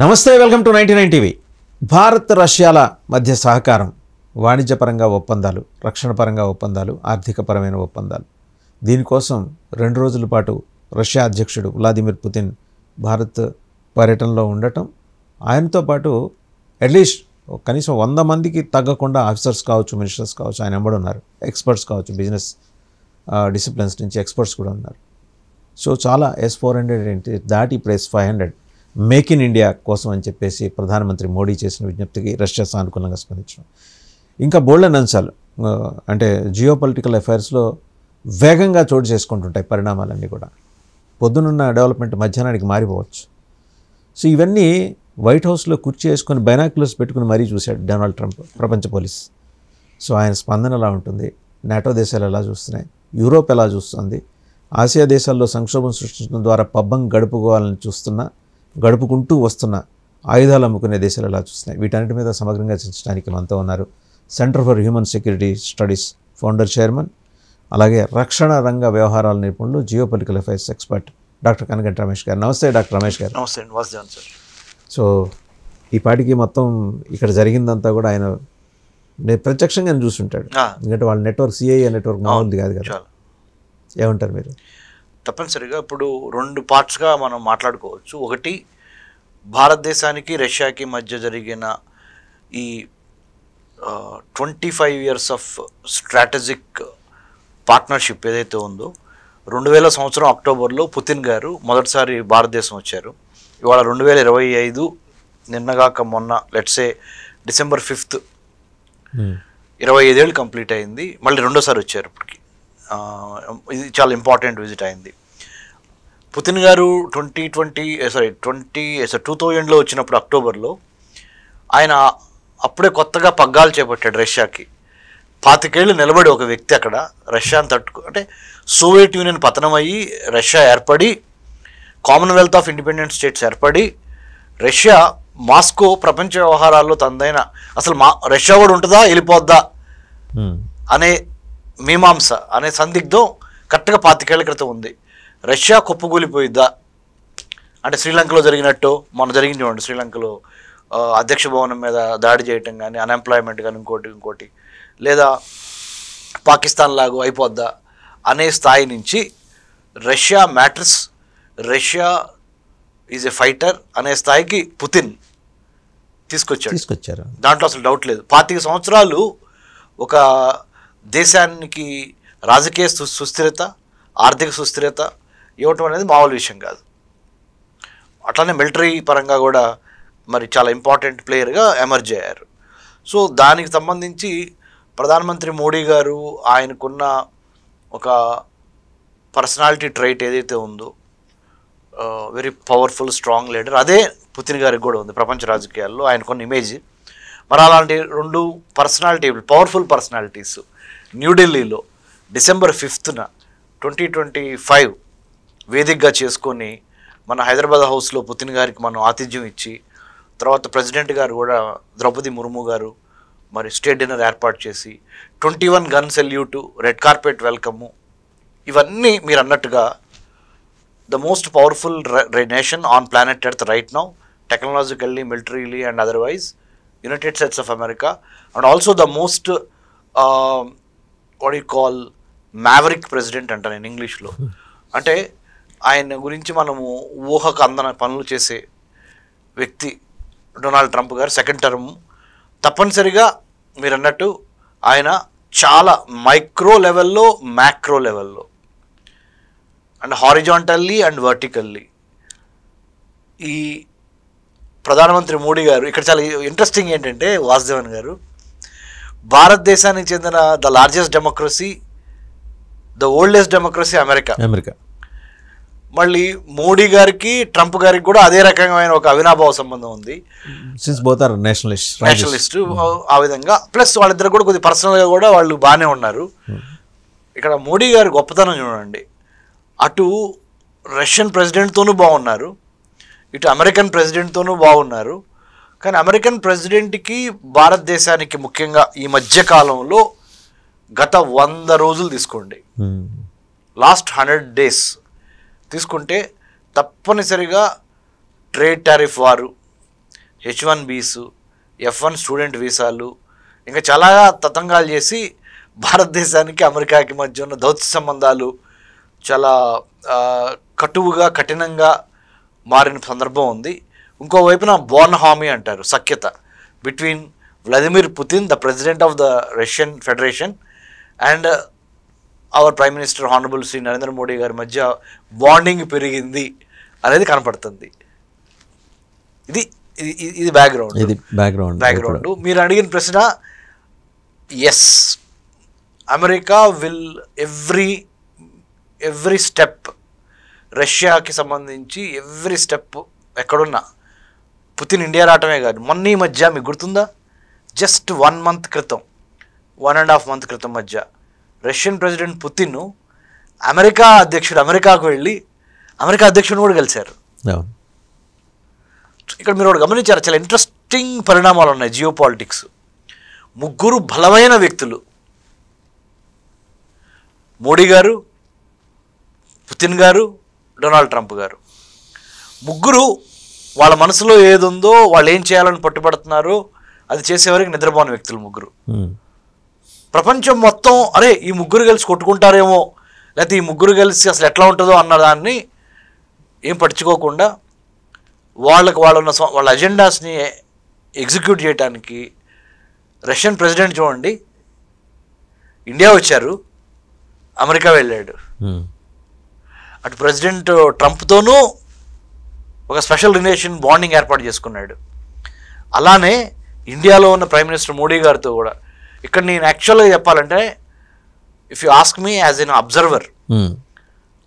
నమస్తే, welcome to 99 TV. Bharat రష్యాల మధ్య సహకారం, వాణిజ్యపరంగా ఒప్పందాలు, రక్షణపరంగా ఒప్పందాలు, ఆర్థికపరమైన ఒప్పందాలు. దీనికోసం 2 రోజుల పాటు రష్యా అధ్యక్షుడు వ్లాదిమిర్ పుతిన్ భారత్ పర్యటనలో ఉండటం, ఆయనతో పాటు అట్లీస్ట్ కనీసం 100 మందికి తగ్గకుండా ఆఫీసర్స్ కావచ్చు, మినిస్టర్స్ కావచ్చు, ఆయన వెంబడి ఉన్నారు. ఎక్స్పర్ట్స్ కావచ్చు, బిజినెస్ డిసిప్లిన్స్ నుంచి ఎక్స్పర్ట్స్ కూడా ఉన్నారు. సో చాలా S-400 దాటి ఇప్పుడు S-500 మేక్ ఇన్ ఇండియా కోసం అని చెప్పేసి ప్రధానమంత్రి మోడీ చేసిన విజ్ఞప్తికి రష్యా సానుకూలంగా స్పందించడం, ఇంకా బోల్డెన్ అంశాలు అంటే జియో పొలిటికల్ అఫైర్స్లో వేగంగా చోటు చేసుకుంటుంటాయి పరిణామాలన్నీ కూడా. పొద్దునున్న డెవలప్మెంట్ మధ్యాహ్నానికి మారిపోవచ్చు. సో ఇవన్నీ వైట్ హౌస్లో కుర్చీ వేసుకొని బైనాక్యులర్స్ పెట్టుకుని మరీ చూశాడు డొనాల్డ్ ట్రంప్, ప్రపంచ పోలీస్. సో ఆయన స్పందన ఎలా ఉంటుంది, నాటో దేశాలు ఎలా చూస్తున్నాయి, యూరోప్ ఎలా చూస్తుంది, ఆసియా దేశాల్లో సంక్షోభం సృష్టించడం ద్వారా పబ్బం గడుపుకుంటూ వస్తున్న ఆయుధాలు అమ్ముకునే దేశాలు ఎలా చూస్తున్నాయి, వీటన్నిటి మీద సమగ్రంగా చర్చించడానికి మనతో ఉన్నారు centre for human security studies founder chairman, అలాగే రక్షణ రంగ వ్యవహారాల నిపుణులు, geo political affairs expert doctor Kanaganti Ramesh గారు. నమస్తే డాక్టర్ రమేష్ గారు. నమస్తే అండి, వాసుదేవన్ సార్. సో ఈ పాటికి మొత్తం ఇక్కడ జరిగిందంతా కూడా ఆయన ప్రత్యక్షంగా చూస్తుంటాడు, ఎందుకంటే వాళ్ళ నెట్వర్క్ సిఐఏ నెట్వర్క్ మామూలుది కాదు కదా. ఏమంటారు మీరు? తప్పనిసరిగా ఇప్పుడు 2 పార్ట్స్గా మనం మాట్లాడుకోవచ్చు. ఒకటి, భారతదేశానికి రష్యాకి మధ్య జరిగిన ఈ 25 years ఆఫ్ స్ట్రాటజిక్ పార్ట్నర్షిప్ ఏదైతే ఉందో, 2000 సంవత్సరం అక్టోబర్లో పుతిన్ గారు మొదటిసారి భారతదేశం వచ్చారు. ఇవాళ 2025 నిన్నగాక మొన్న లెట్సే December 5th 25 ఏళ్ళు కంప్లీట్ అయింది. మళ్ళీ రెండోసారి వచ్చారు. ఇప్పటికి ఇది చాలా ఇంపార్టెంట్ విజిట్ అయింది. పుతిన్ గారు 2000లో వచ్చినప్పుడు అక్టోబర్లో ఆయన అప్పుడే కొత్తగా పగ్గాలు చేపట్టాడు రష్యాకి. 25 ఏళ్ళు నిలబడి ఒక వ్యక్తి అక్కడ రష్యాను అంటే సోవియట్ యూనియన్ పతనం అయ్యి రష్యా ఏర్పడి, కామన్వెల్త్ ఆఫ్ ఇండిపెండెంట్ స్టేట్స్ ఏర్పడి, రష్యా మాస్కో ప్రపంచ వ్యవహారాల్లో తనదైన అసలు రష్యా కూడా ఉంటుందా వెళ్ళిపోద్దా అనే మీమాంస అనే సందిగ్ధం కరెక్ట్గా 25 ఏళ్ల క్రితం ఉంది. రష్యా కుప్పకూలిపోయిద్దా అంటే శ్రీలంకలో జరిగినట్టు మొన్న జరిగింది చూడండి, శ్రీలంకలో అధ్యక్ష భవనం మీద దాడి చేయటం కానీ, అన్ఎంప్లాయ్మెంట్ కానీ, ఇంకోటి లేదా పాకిస్తాన్ లాగా అయిపోద్దా అనే స్థాయి నుంచి Russia matters, Russia is a fighter అనే స్థాయికి పుతిన్ తీసుకొచ్చారు. దాంట్లో అసలు డౌట్ లేదు. 25 సంవత్సరాలు ఒక దేశానికి రాజకీయ సుస్థిరత, ఆర్థిక సుస్థిరత ఇవ్వటం అనేది మామూలు విషయం కాదు. అట్లానే మిలిటరీ పరంగా కూడా మరి చాలా ఇంపార్టెంట్ ప్లేయర్గా ఎమర్జ్ అయ్యారు. సో దానికి సంబంధించి ప్రధానమంత్రి మోడీ గారు ఆయనకున్న ఒక పర్సనాలిటీ ట్రైట్ ఏదైతే ఉందో, వెరీ పవర్ఫుల్ స్ట్రాంగ్ లీడర్, అదే పుతిన్ గారికి కూడా ఉంది ప్రపంచ రాజకీయాల్లో ఆయనకున్న ఇమేజ్. మరి అలాంటి 2 పర్సనాలిటీ, పవర్ఫుల్ పర్సనాలిటీస్ న్యూఢిల్లీలో December 5th 2025 వేదికగా చేసుకొని మన హైదరాబాద్ హౌస్లో పుతిన్ గారికి మనం ఆతిథ్యం ఇచ్చి, తర్వాత ప్రెసిడెంట్ గారు కూడా ద్రౌపది ముర్ము గారు మరి స్టేట్ డిన్నర్ ఏర్పాటు చేసి 21 గన్ సెల్యూటు, రెడ్ కార్పెట్ వెల్కము, ఇవన్నీ మీరు అన్నట్టుగా the most powerful nation on planet earth right now, technologically, militarily and otherwise, United States of America, and also the most what you call maverick president అంట నేను ఇంగ్లీష్లో. అంటే ఆయన గురించి మనము ఊహకు అందని పనులు చేసే వ్యక్తి డొనాల్డ్ ట్రంప్ గారు, 2nd టర్మ్. తప్పనిసరిగా మీరు అన్నట్టు ఆయన చాలా మైక్రో లెవెల్లో, మ్యాక్రో లెవెల్లో అండ్ హారిజాంటల్లీ అండ్ వర్టికల్లీ ఈ ప్రధానమంత్రి మోడీ గారు ఇక్కడ చాలా ఇంట్రెస్టింగ్ ఏంటంటే, వాసుదేవన్ గారు, భారతదేశానికి చెందిన the largest democracy, the oldest democracy America. మళ్ళీ మోడీ గారికి ట్రంప్ గారికి కూడా అదే రకమైన ఒక అవినాభావ సంబంధం ఉంది. నేషనలిస్ట్ ఆ విధంగా, ప్లస్ వాళ్ళిద్దరు కూడా కొద్ది పర్సనల్గా కూడా వాళ్ళు బాగానే ఉన్నారు. ఇక్కడ మోడీ గారి గొప్పతనం చూడండి, అటు రష్యన్ ప్రెసిడెంట్తోనూ బాగున్నారు, ఇటు అమెరికన్ ప్రెసిడెంట్తోనూ బాగున్నారు. కానీ అమెరికన్ ప్రెసిడెంట్కి భారతదేశానికి ముఖ్యంగా ఈ మధ్యకాలంలో గత 100 రోజులు తీసుకోండి, లాస్ట్ 100 days తీసుకుంటే తప్పనిసరిగా ట్రేడ్ టారిఫ్ వారు, H1Bs, F1 స్టూడెంట్ వీసాలు, ఇంకా చాలా తతంగాలు చేసి భారతదేశానికి అమెరికాకి మధ్య ఉన్న దౌత్య సంబంధాలు చాలా కటువుగా కఠినంగా మారిన సందర్భం ఉంది. ఇంకోవైపున బోర్న్ హామీ అంటారు, సఖ్యత between Vladimir Putin, the president of the Russian federation, and our prime minister honourable Shri Narendra Modi గారి మధ్య బాండింగ్ పెరిగింది అనేది కనపడుతుంది. ఇది బ్యాక్గ్రౌండ్. మీరు అడిగిన ప్రశ్న, yes, America will every step, రష్యాకి సంబంధించి ఎవ్రీ స్టెప్ ఎక్కడున్నా, పుతిన్ ఇండియా రావటమే కాదు, మొన్న ఈ మధ్య మీకు గుర్తుందా, జస్ట్ 1 month క్రితం, 1.5 month క్రితం మధ్య రష్యన్ ప్రెసిడెంట్ పుతిన్ అమెరికాకు వెళ్ళి అమెరికా అధ్యక్షుడు కూడా కలిశారు. ఇక్కడ మీరు ఒకటి గమనించారు, చాలా ఇంట్రెస్టింగ్ పరిణామాలు ఉన్నాయి జియో పాలిటిక్స్. ముగ్గురు బలమైన వ్యక్తులు, మోడీ గారు, పుతిన్ గారు, డొనాల్డ్ ట్రంప్ గారు, ముగ్గురు వాళ్ళ మనసులో ఏదుందో, వాళ్ళు ఏం చేయాలని పట్టుబడుతున్నారో అది చేసేవారికి నిద్రపోని వ్యక్తులు ముగ్గురు. ప్రపంచం మొత్తం అరే ఈ ముగ్గురు కలిసి కొట్టుకుంటారేమో, లేకపోతే ఈ ముగ్గురు కలిసి అసలు ఎట్లా ఉంటుందో అన్న దాన్ని ఏం పట్టించుకోకుండా వాళ్ళ అజెండాస్ని ఎగ్జిక్యూట్ చేయడానికి రష్యన్ ప్రెసిడెంట్ చూడండి, ఇండియా వచ్చారు, అమెరికా వెళ్ళాడు. అటు ప్రెసిడెంట్ ట్రంప్తోనూ ఒక స్పెషల్ రిలేషన్ బాండింగ్ ఏర్పాటు చేసుకున్నాడు. అలానే ఇండియాలో ఉన్న ప్రైమ్ మినిస్టర్ మోడీ గారితో కూడా. ఇక్కడ నేను యాక్చువల్గా చెప్పాలంటే, if you ask me as an observer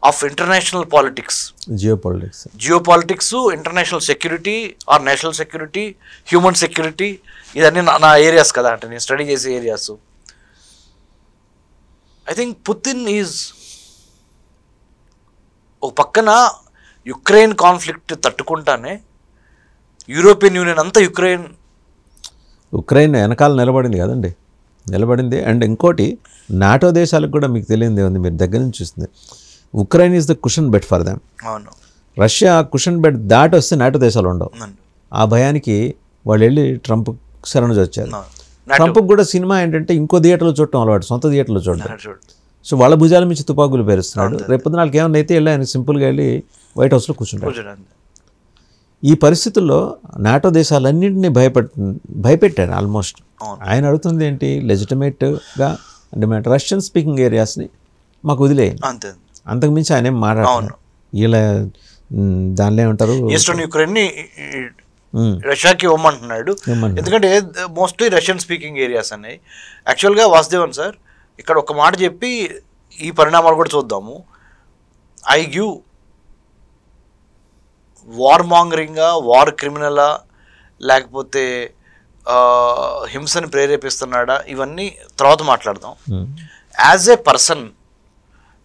of international politics, geopolitics, international security or national security, human security, ఇదన్నీ నా ఏరియాస్ కదా, అంటే నేను స్టడీ చేసే areas. I think Putin is ఒక పక్కన యుక్రెయిన్ కాన్ఫ్లిక్ట్ తట్టుకుంటానే యూరోపియన్ యూనియన్ అంతా ఉక్రెయిన్ వెనకాల నిలబడింది కదండి, నిలబడింది. అండ్ ఇంకోటి, నాటో దేశాలకు కూడా మీకు తెలియదే ఉంది, మీరు దగ్గర నుంచి చూస్తుంది, Ukraine is the cushion bed for them. అవును, రష్యా కుషన్ బెడ్ దాటి వస్తే నాటో దేశాలు ఉండవు. ఆ భయానికి వాళ్ళు వెళ్ళి ట్రంప్ శరణు వచ్చారు. ట్రంప్కి కూడా సినిమా ఏంటంటే ఇంకో థియేటర్లో చూడటం అలవాటు, సొంత థియేటర్లో చూడటం. సో వాళ్ళ భుజాల నుంచి తుపాకులు పేరుస్తున్నాడు. రేపు నాలుగు ఏమన్నా అయితే వెళ్ళి ఆయన సింపుల్గా వెళ్ళి వైట్ హౌస్లో కూర్చుంటాడు. ఈ పరిస్థితుల్లో నాటో దేశాలన్నింటినీ భయపెట్టాడు ఆల్మోస్ట్. ఆయన అడుగుతుంది ఏంటి, లెజిటిమేట్గా అంటే రష్యన్ స్పీకింగ్ ఏరియాస్ని మాకు వదిలేయండి, అంతకుమించి ఆయన ఏం మాట్లాడుతున్నాడు. ఇలా దానిలో ఏమంటారు, ఈస్టర్న్ యుక్రెయిన్ని రష్యాకి ఇవ్వమంటున్నాడు. ఎందుకంటే మోస్ట్లీ రష్యన్ స్పీకింగ్ ఏరియాస్ అన్నాయి. యాక్చువల్గా వాసుదేవన్ సార్ ఇక్కడ ఒక మాట చెప్పి ఈ పరిణామాలు కూడా చూద్దాము. ఐ గివ్ వార్ మాంగరింగా, వార్ క్రిమినలా, లేకపోతే హింసని ప్రేరేపిస్తున్నాడా, ఇవన్నీ తర్వాత మాట్లాడదాం. As a person,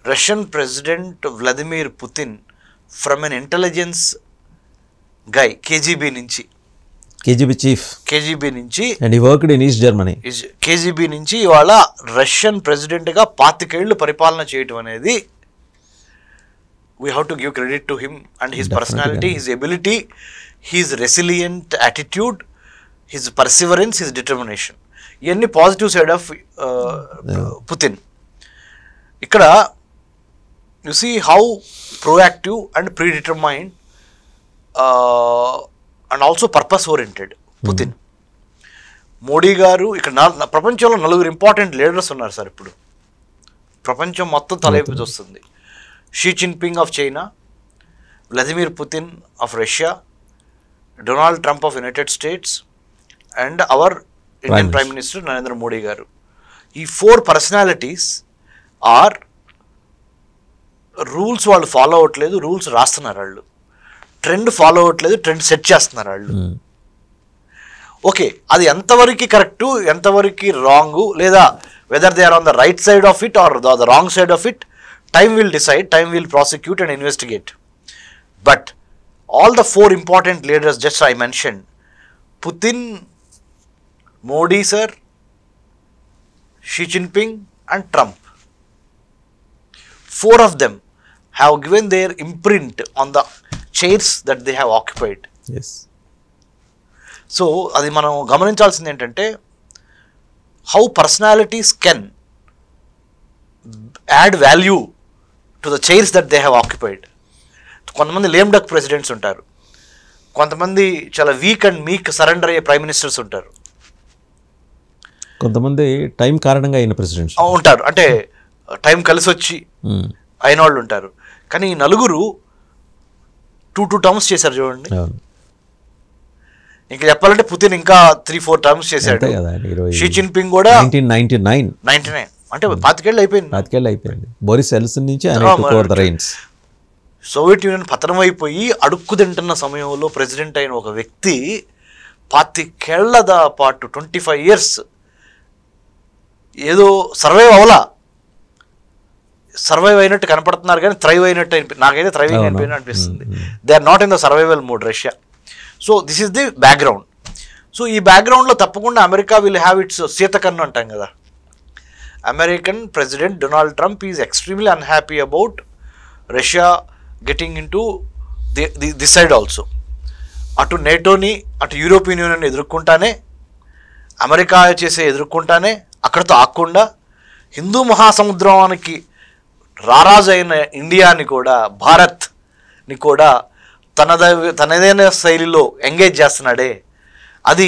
Russian president Vladimir Putin from an intelligence guy, KGB నుంచి, కేజీబీ నుంచి and he worked in East Germany, KGB నుంచి ఇవాళ రష్యన్ ప్రెసిడెంట్గా 25 ఏళ్ళు పరిపాలన చేయటం అనేది, we have to give credit to him and his personality, his ability, his resilient attitude, his perseverance, his determination. ఇవన్నీ పాజిటివ్ సైడ్ ఆఫ్ పుతిన్. ఇక్కడ you see how proactive and predetermined and also purpose oriented Putin. Modi గారు ఇక్కడ ప్రపంచంలో 4 important leaders ఉన్నారు sir. ఇప్పుడు ప్రపంచం మొత్తం తలైపు చూస్తుంది. Xi Jinping of China, Vladimir Putin of Russia, Donald Trump of United States, and our Indian prime minister Narendra Modi గారు. ఈ 4 పర్సనాలిటీస్ ఆర్ రూల్స్ వాళ్ళు ఫాలో అవ్వట్లేదు, రూల్స్ రాస్తున్నారు వాళ్ళు. ట్రెండ్ ఫాలో అవ్వట్లేదు, ట్రెండ్ సెట్ చేస్తున్నారు వాళ్ళు. ఓకే, అది ఎంతవరకు కరెక్టు, ఎంతవరకు రాంగు, లేదా whether they are on the right side of it or the wrong side of it, time will decide, time will prosecute and investigate. But all the 4 important leaders just I mentioned, Putin, Modi sir, Xi Jinping and Trump, 4 of them have given their imprint on the chairs that they have occupied. Yes. So అది మనం గమనించాల్సింది ఏంటంటే how personalities can add value to the chairs that they have occupied. కొంతమంది lame duck presidents ఉంటారు, కొంతమంది చాలా week and మీక్ surrender అయ్యే ప్రైమ్ మినిస్టర్స్ ఉంటారు, కొంతమంది టైం కారణంగా అయిన ప్రెసిడెంట్స్ ఉంటారు, అంటే టైం కలిసి వచ్చి అయిన వాళ్ళు ఉంటారు. కానీ ఈ నలుగురు 2 టర్మ్స్ చేశారు చూడండి. ఇంకా చెప్పాలంటే పుతిన్ ఇంకా 3-4 టర్మ్స్ చేశాడు. షీ జిన్పింగ్ కూడా 1999 అంటే 25 ఏళ్ళు అయిపోయింది. బోరిస్ ఎల్సిన్ నుంచి సోవియట్ యూనియన్ పతనం అయిపోయి అడుక్కు తింటున్న సమయంలో ప్రెసిడెంట్ అయిన ఒక వ్యక్తి 25 ఏళ్ల పాటు 25 years ఏదో సర్వైవ్ అయినట్టు కనపడుతున్నారు కానీ థ్రైవ్ అయినట్టు నాకైతే థ్రైవింగ్ అయిపోయినట్టు అనిపిస్తుంది. They are not in the survival mode Russia. So this is the background. సో ఈ బ్యాక్గ్రౌండ్లో తప్పకుండా అమెరికా విల్ హ్యావ్ ఇట్స్ సీతకన్ను అంటాం కదా. American president Donald Trump is extremely unhappy about Russia getting in to this side also. అటు నేటోని అటు యూరోపియన్ యూనియన్ ఎదుర్కొంటానే, అమెరికా ఎదుర్కొంటానే అక్కడితో ఆగకుండా హిందూ మహాసముద్రానికి రారాజు అయిన ఇండియాని కూడా, భారత్ని కూడా తనదైన శైలిలో ఎంగేజ్ చేస్తున్నాడే, అది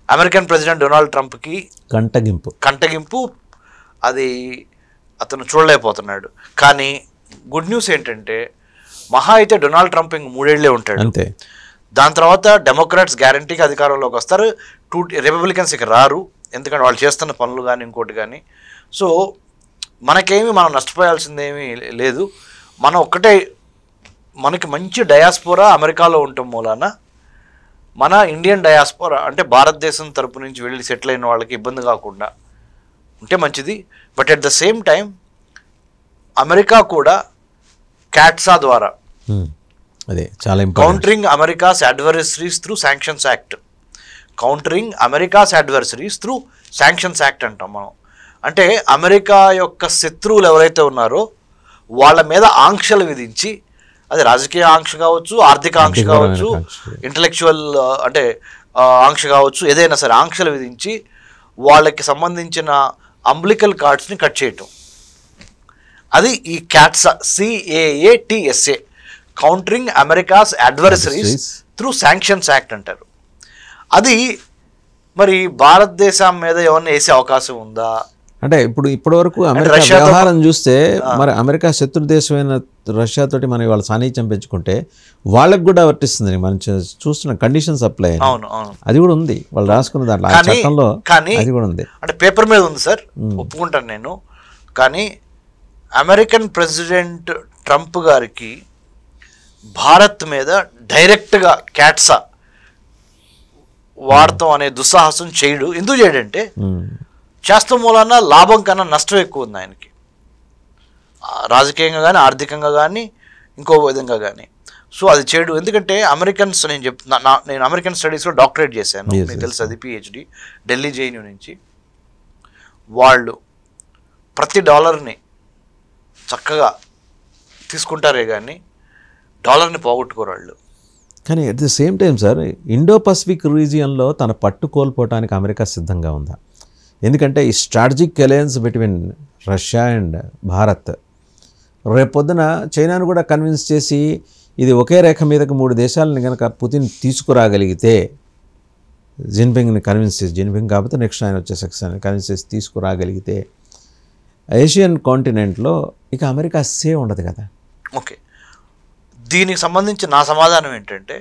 అమెరికన్ ప్రెసిడెంట్ డొనాల్డ్ ట్రంప్కి కంటగింపు. అది అతను చూడలేకపోతున్నాడు. కానీ గుడ్ న్యూస్ ఏంటంటే మహా అయితే డొనాల్డ్ ట్రంప్ ఇంక 3 ఏళ్లే ఉంటాడు అంతే. దాని తర్వాత డెమోక్రాట్స్ గ్యారంటీగా అధికారంలోకి వస్తారు. రిపబ్లికన్స్ ఇక రారు, ఎందుకంటే వాళ్ళు చేస్తున్న పనులు కానీ ఇంకోటి కానీ. సో మనం నష్టపోయాల్సిందేమీ లేదు. మనకి మంచి డయాస్పోరా అమెరికాలో ఉండటం మూలాన మన ఇండియన్ డయాస్పోరా అంటే భారతదేశం తరపు నుంచి వెళ్ళి సెటిల్ అయిన వాళ్ళకి ఇబ్బంది కాకుండా ఉంటే మంచిది. But at the same time America కూడా క్యాట్సా ద్వారా అదే చాలా countering America's adversaries through sanctions act అంటాం మనం. అంటే అమెరికా యొక్క శత్రువులు ఎవరైతే ఉన్నారో వాళ్ళ మీద ఆంక్షలు విధించి, అది రాజకీయ ఆంక్ష కావచ్చు, ఆర్థిక ఆంక్ష కావచ్చు, ఇంటలెక్చువల్ అంటే ఆంక్ష కావచ్చు, ఏదైనా సరే ఆంక్షలు విధించి వాళ్ళకి సంబంధించిన అంబ్లికల్ కార్డ్స్ని కట్ చేయటం. అది ఈ క్యాట్సా, CAATSA, countering America's adversaries through sanctions act అంటారు. అది మరి భారతదేశం మీద ఏమన్నా వేసే అవకాశం ఉందా అంటే ఇప్పటి వరకు అమెరికా వ్యవహారం చూస్తే మరి అమెరికా శత్రు దేశమైన రష్యాతోటి మనం వాళ్ళ సాన్నిధ్యం పెంచుకుంటే వాళ్ళకు కూడా వర్తిస్తుంది. మనం చూస్తున్న కండిషన్స్ అప్లై అది కూడా ఉంది, వాళ్ళు రాసుకున్న దాంట్లో చట్టంలో అది కూడా ఉంది. అంటే పేపర్ మీద ఉంది సార్, ఒప్పుకుంటాను నేను. కానీ అమెరికన్ ప్రెసిడెంట్ ట్రంప్ గారికి భారత్ మీద డైరెక్ట్గా క్యాట్సా వాడతాం అనే దుస్సాహసం చేయడు. ఎందుకు చేయడంటే చేస్తాం మూలన లాభం కన్నా నష్టం ఎక్కువ ఉంది ఆయనకి, రాజకీయంగా కానీ ఆర్థికంగా కానీ ఇంకో విధంగా కానీ. సో అది చేయడు. ఎందుకంటే అమెరికన్స్, నేను అమెరికన్ స్టడీస్లో డాక్టరేట్ చేశాను, మీకు తెలుసు అది, PhD ఢిల్లీ JNU నుంచి. వాళ్ళు ప్రతి డాలర్ని చక్కగా తీసుకుంటారే కానీ డాలర్ని పోగొట్టుకోరు వాళ్ళు. కానీ at the same time sir, Indo Pacific రీజియన్లో తన పట్టు కోల్పోవటానికి అమెరికా సిద్ధంగా ఉందా? ఎందుకంటే ఈ strategic alliance between Russia and Bharat రేపొద్దున చైనాను కూడా కన్విన్స్ చేసి ఇది ఒకే రేఖ మీదకి 3 దేశాలను కనుక పుతిన్ తీసుకురాగలిగితే, జిన్పింగ్ని కన్విన్స్ చేసి, జిన్పింగ్ కాకపోతే నెక్స్ట్ ఆయన వచ్చే సెక్షన్ కన్విన్స్ చేసి తీసుకురాగలిగితే ఏషియన్ కాంటినెంట్లో ఇక అమెరికా సేవ్ ఉండదు కదా. ఓకే, దీనికి సంబంధించి నా సమాధానం ఏంటంటే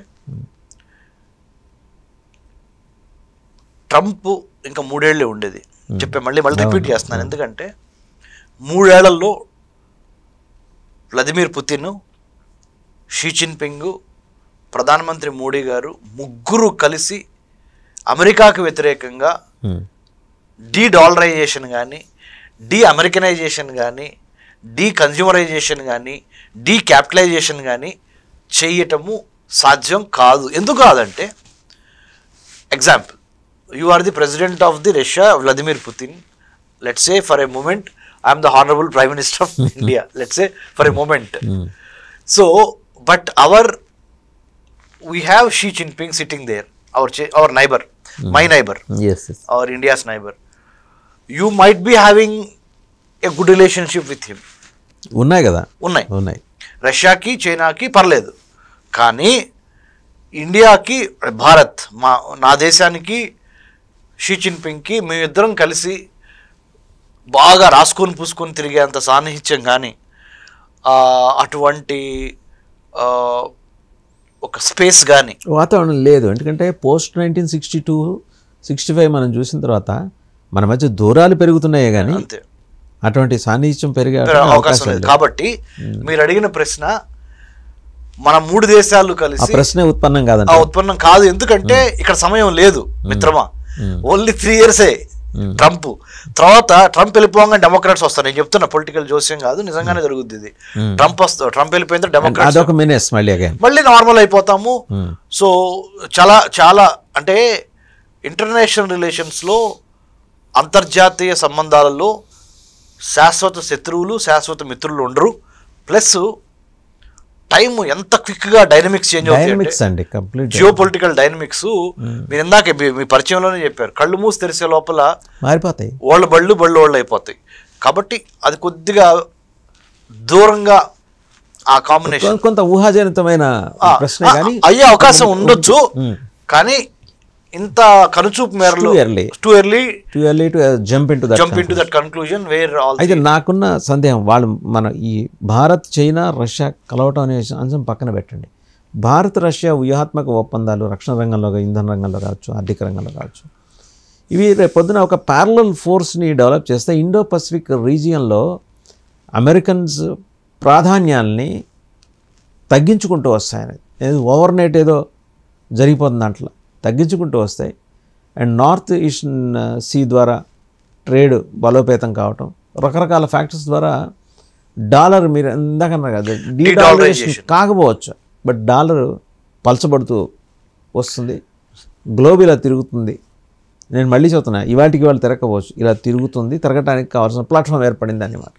ట్రంప్ ఇంకా 3 ఏళ్ళే ఉండేది చెప్పే, మళ్ళీ రిపీట్ చేస్తున్నాను. ఎందుకంటే 3 ఏళ్లలో వ్లాదిమిర్ పుతిన్, షీ జిన్పింగ్, ప్రధానమంత్రి మోడీ గారు ముగ్గురు కలిసి అమెరికాకు వ్యతిరేకంగా డీడాలరైజేషన్ కానీ, అమెరికనైజేషన్ కానీ, కన్జ్యూమరైజేషన్ కానీ, క్యాపిటలైజేషన్ కానీ చేయటము సాధ్యం కాదు. ఎందుకు కాదంటే, example, you are the president of the Russia, Vladimir Putin. Let's say for a moment I am the honorable Prime Minister of India. Let's say for a moment. So, but we have Xi Jinping sitting there our neighbor, my neighbor, yes, yes. our India's neighbor, you might be having a good relationship with him. ఉన్నాయి కదా, ఉన్నాయి. రష్యాకి చైనాకి పర్లేదు, కానీ ఇండియాకి భారత్ నా దేశానికి she జిన్పింగ్కి మేమిద్దరం కలిసి బాగా రాసుకొని పూసుకొని తిరిగేంత సాన్నిహిత్యం కానీ అటువంటి ఒక స్పేస్ కానీ వాతావరణం లేదు. ఎందుకంటే పోస్ట్ 1962-65 మనం చూసిన తర్వాత మన మధ్య దూరాలు పెరుగుతున్నాయే కానీ అంతే, అటువంటి సాన్నిహిత్యం పెరిగే అవకాశం లేదు. కాబట్టి మీరు అడిగిన ప్రశ్న మన 3 దేశాలు కలిసి ప్రశ్నే ఉత్పన్నం కాదండి, ఉత్పన్నం కాదు. ఎందుకంటే ఇక్కడ సమయం లేదు మిత్రమా, ఓన్లీ 3 ఇయర్సే ట్రంప్. తర్వాత ట్రంప్ వెళ్ళిపోగా డెమోక్రాట్స్ వస్తారు. నేను చెప్తున్నా, పొలిటికల్ జోస్యం కాదు, నిజంగానే జరుగుద్ది ఇది. ట్రంప్ వెళ్ళిపోయిన డెమోక్రాట్స్ మళ్ళీ నార్మల్ అయిపోతాము. సో చాలా చాలా అంటే ఇంటర్నేషనల్ రిలేషన్స్లో, అంతర్జాతీయ సంబంధాలలో శాశ్వత శత్రువులు శాశ్వత మిత్రులు ఉండరు. ప్లస్ టైం ఎంత క్విక్గా డైనమిక్స్ చేంజ్ అవుతాయి, జియో పొలిటికల్ డైనమిక్స్. మీరు ఇందాక మీ పరిచయంలోనే చెప్పారు, కళ్ళు మూసి తెరిసే లోపల మారిపోతాయి, బళ్ళు అయిపోతాయి. కాబట్టి అది కొద్దిగా దూరంగా ఆ కాంబినేషన్ కొంత ఊహాజనితమైన ప్రశ్న అయ్యే అవకాశం ఉండొచ్చు. కానీ ఇంత కనుచూపు మేరలో too early to jump into that conclusion where all. అయితే నాకున్న సందేహం, వాళ్ళు మన ఈ భారత్ చైనా రష్యా కలవటం అనే అంశం పక్కన పెట్టండి. భారత్ రష్యా వ్యూహాత్మక ఒప్పందాలు రక్షణ రంగంలో, ఇంధన రంగంలో కావచ్చు, ఆర్థిక రంగంలో కావచ్చు, ఇవి రేపు పొద్దున ఒక ప్యారలల్ ఫోర్స్ని డెవలప్ చేస్తే ఇండో పసిఫిక్ రీజియన్లో అమెరికన్స్ ప్రాధాన్యాల్ని తగ్గించుకుంటూ వస్తాయని, ఓవర్ నైట్ ఏదో జరిగిపోతుంది దాంట్లో, తగ్గించుకుంటూ వస్తాయి. అండ్ నార్త్ ఈస్టర్న్ సీ ద్వారా ట్రేడ్ బలోపేతం కావటం, రకరకాల ఫ్యాక్టర్స్ ద్వారా డాలర్, మీరు ఇందాకన్నారు కదా, డీడాలరైజేషన్ కాకపోవచ్చు, బట్ డాలర్ పలచబడుతూ వస్తుంది. గ్లోబ్ ఇలా తిరుగుతుంది. నేను మళ్ళీ చెప్తున్నా, ఇవాటికి వాళ్ళు తిరగకపోవచ్చు, ఇలా తిరుగుతుంది. తిరగటానికి కావాల్సిన ప్లాట్ఫామ్ ఏర్పడింది అన్నమాట.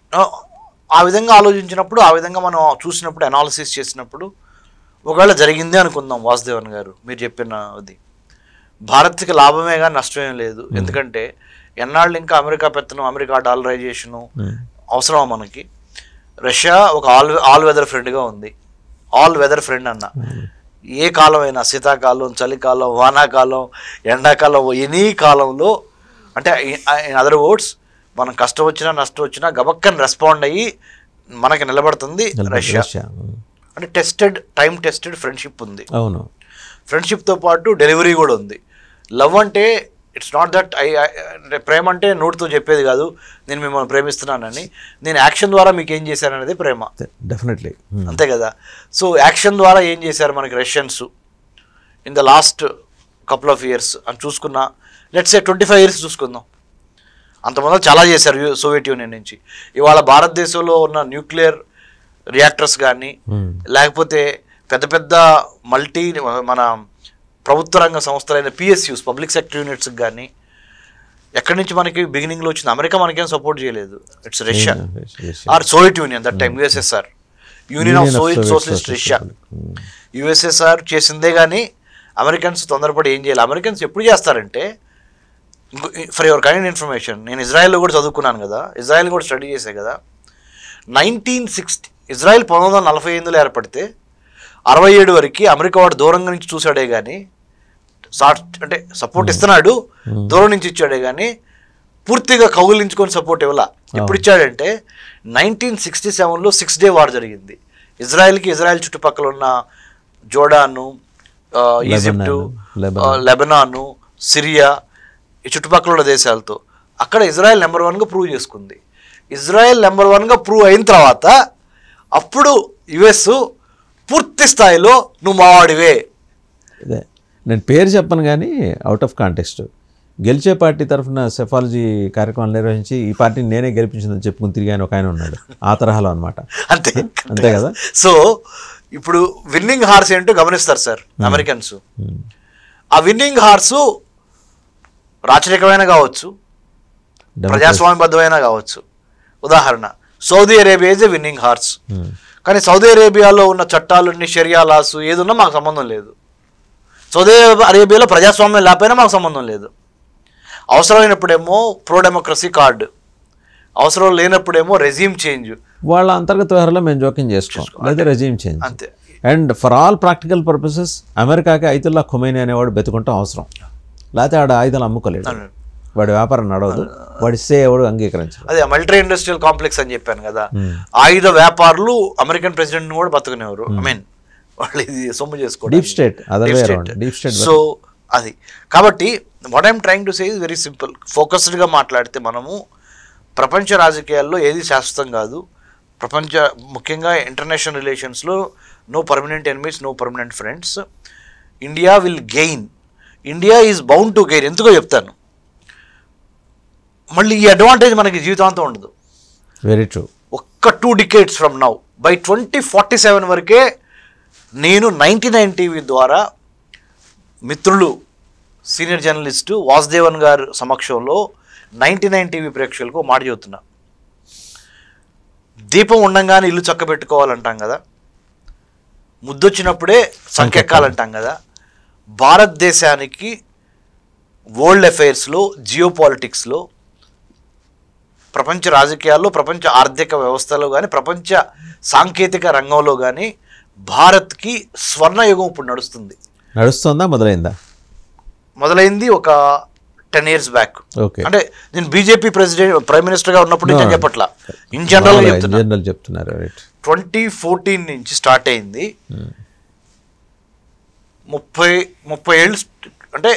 ఆ విధంగా ఆలోచించినప్పుడు, ఆ విధంగా మనం చూసినప్పుడు, అనాలిసిస్ చేసినప్పుడు, ఒకవేళ జరిగింది అనుకుందాం వాసుదేవన్ గారు, మీరు చెప్పిన అది భారత్కి లాభమే కానీ నష్టమేం లేదు. ఎందుకంటే ఎన్నాళ్ళు ఇంకా అమెరికా పెత్తనం, అమెరికా డాలరైజేషను అవసరమా మనకి? రష్యా ఒక ఆల్ వెదర్ ఫ్రెండ్గా ఉంది. ఆల్ వెదర్ ఫ్రెండ్ అన్న, ఏ కాలం అయినా, శీతాకాలం, చలికాలం, వానాకాలం, ఎండాకాలం, ఎనీ కాలంలో, అంటే ఇన్ అదర్ వర్డ్స్ మనం కష్టం వచ్చినా నష్టం వచ్చినా గబక్కని రెస్పాండ్ అయ్యి మనకి నిలబడుతుంది రష్యా. అంటే టైం టెస్టెడ్ ఫ్రెండ్షిప్ ఉంది. అవును, ఫ్రెండ్షిప్తో పాటు డెలివరీ కూడా ఉంది. లవ్ అంటే ఇట్స్ నాట్ దట్ ప్రేమ అంటే నోటితో చెప్పేది కాదు, నేను మిమ్మల్ని ప్రేమిస్తున్నానని. నేను యాక్షన్ ద్వారా మీకు ఏం చేశాననేది ప్రేమ. డెఫినెట్లీ అంతే కదా. సో యాక్షన్ ద్వారా ఏం చేశారు మనకి Russians in the last couple of years అని చూసుకున్నా, లెట్స్ సే 25 years చూసుకుందాం. అంతమంది చాలా చేశారు సోవియట్ యూనియన్ నుంచి. ఇవాళ భారతదేశంలో ఉన్న న్యూక్లియర్ రియాక్టర్స్ కానీ, లేకపోతే పెద్ద పెద్ద మన ప్రభుత్వ రంగ సంస్థలైన PSUs, పబ్లిక్ సెక్టర్ యూనిట్స్కి కానీ ఎక్కడి నుంచి మనకి బిగినింగ్లో వచ్చింది? అమెరికా మనకేం సపోర్ట్ చేయలేదు. It's Russia or Soviet union, that time USSR, union of socialist Russia. USSR చేసిందే కానీ అమెరికన్స్ తొందరపడి ఏం చేయాలి. అమెరికన్స్ ఎప్పుడు చేస్తారంటే, ఫర్ యువర్ కైండ్ ఇన్ఫర్మేషన్, నేను ఇజ్రాయెల్లో కూడా చదువుకున్నాను కదా, ఇజ్రాయెల్ కూడా స్టడీ చేసే కదా. 1960 ఇజ్రాయెల్ 1948లో ఏర్పడితే 67 వరకు అమెరికా వాడు దూరంగా నుంచి చూసాడే కానీ, అంటే సపోర్ట్ ఇస్తున్నాడు, దూరం నుంచి ఇచ్చాడే కానీ పూర్తిగా కౌగులించుకొని సపోర్ట్ ఇవ్వాల. ఎప్పుడు ఇచ్చాడంటే 1967లో 6 Day వార్ జరిగింది. ఇజ్రాయెల్కి, ఇజ్రాయెల్ చుట్టుపక్కల ఉన్న జోర్డాను, ఈజిప్టు, లెబనాను, సిరియా, ఈ చుట్టుపక్కల ఉన్న దేశాలతో అక్కడ ఇజ్రాయెల్ నెంబర్ 1గా ప్రూవ్ చేసుకుంది. ఇజ్రాయెల్ నెంబర్ 1గా ప్రూవ్ అయిన తర్వాత అప్పుడు US పూర్తి స్థాయిలో నువ్వు మావాడివే. అదే నేను పేరు చెప్పను కానీ అవుట్ ఆఫ్ కాంటెక్స్ట్, గెలిచే పార్టీ తరఫున సెఫాలజీ కార్యక్రమాలు నిర్వహించి ఈ పార్టీని నేనే గెలిపించిందని చెప్పుకుని తిరిగాను ఒక ఆయన ఉన్నాడు, ఆ తరహాలో అనమాట. అంతే కదా. సో ఇప్పుడు విన్నింగ్ హార్స్ ఏంటో గమనిస్తారు సార్ అమెరికన్స్. ఆ విన్నింగ్ హార్సు రాచరికమైన కావచ్చు, ప్రజాస్వామ్యబద్ధమైన కావచ్చు. ఉదాహరణ, Saudi Arabia is a winnowing horse. కానీ సౌదీ అరేబియాలో ఉన్న చట్టాలన్నీ, షరియా లాస్ ఏదున్నా మాకు సంబంధం లేదు. సౌదీ అరేబియాలో ప్రజాస్వామ్యం లేకపోయినా మాకు సంబంధం లేదు. అవసరమైనప్పుడేమో ప్రో డెమోక్రసీ కార్డు, అవసరం లేనప్పుడేమో రెజ్యూమ్ చేంజ్. వాళ్ళ అంతర్గత వ్యవహారంలో మేము జోక్యం చేసుకోం, లేదా రెజ్యూమ్ చేంజ్ అంతే. And for all practical purposes అమెరికాకి ఐతుల్లా ఖొమైనీ అనేవాడు బతుకుంటాం అవసరం, లేకపోతే ఆడ ఆయుధాలు అమ్ముకోలేడు, వాడి వ్యాపారం నడవదు, వాడి సే ఎవడు అంగీకరించదు. అదే మిలిటరీ ఇండస్ట్రియల్ కాంప్లెక్స్ అని చెప్పాను కదా, ఆయుధ వ్యాపారులు అమెరికన్ ప్రెసిడెంట్ కూడా బతుకునేవారు. ఐ మీన్ వాళ్ళు ఇది సొమ్ము చేసుకోవడం, deep state deep state. So అది కాబట్టి what I'm trying to say is very simple. ఫోకస్డ్గా మాట్లాడితే మనము ప్రపంచ రాజకీయాల్లో ఏది శాశ్వతం కాదు. ముఖ్యంగా ఇంటర్నేషనల్ రిలేషన్స్లో no permanent enemies, no permanent friends. India will gain, India is bound to gain. ఎందుకో చెప్తాను, మళ్ళీ ఈ అడ్వాంటేజ్ మనకి జీవితాంతం ఉండదు. Very true. ఒక్క 2 decades ఫ్రమ్ నౌ, బై 2047 వరకే నేను 99 టీవీ ద్వారా మిత్రులు సీనియర్ జర్నలిస్టు వాసుదేవన్ గారు సమక్షంలో 99 టీవీ ప్రేక్షకులకు మాట చెబుతున్నా. దీపం ఉండంగానే ఇల్లు చక్కబెట్టుకోవాలంటాం కదా, ముద్దొచ్చినప్పుడే సంకెక్కాలంటాం కదా. భారతదేశానికి వరల్డ్ అఫైర్స్లో, జియో పాలిటిక్స్లో, ప్రపంచ రాజకీయాల్లో, ప్రపంచ ఆర్థిక వ్యవస్థలో కానీ, ప్రపంచ సాంకేతిక రంగంలో కానీ భారత్కి స్వర్ణయుగం ఇప్పుడు నడుస్తుందా? మొదలైంది ఒక 10 years బ్యాక్. అంటే నేను బీజేపీ ప్రైమ్ మినిస్టర్గా ఉన్నప్పుడు నేను చెప్పట్లా, ఇన్ జనరల్ చెప్తున్నారు. 2014 నుంచి స్టార్ట్ అయింది. 30 ఏళ్ళు, అంటే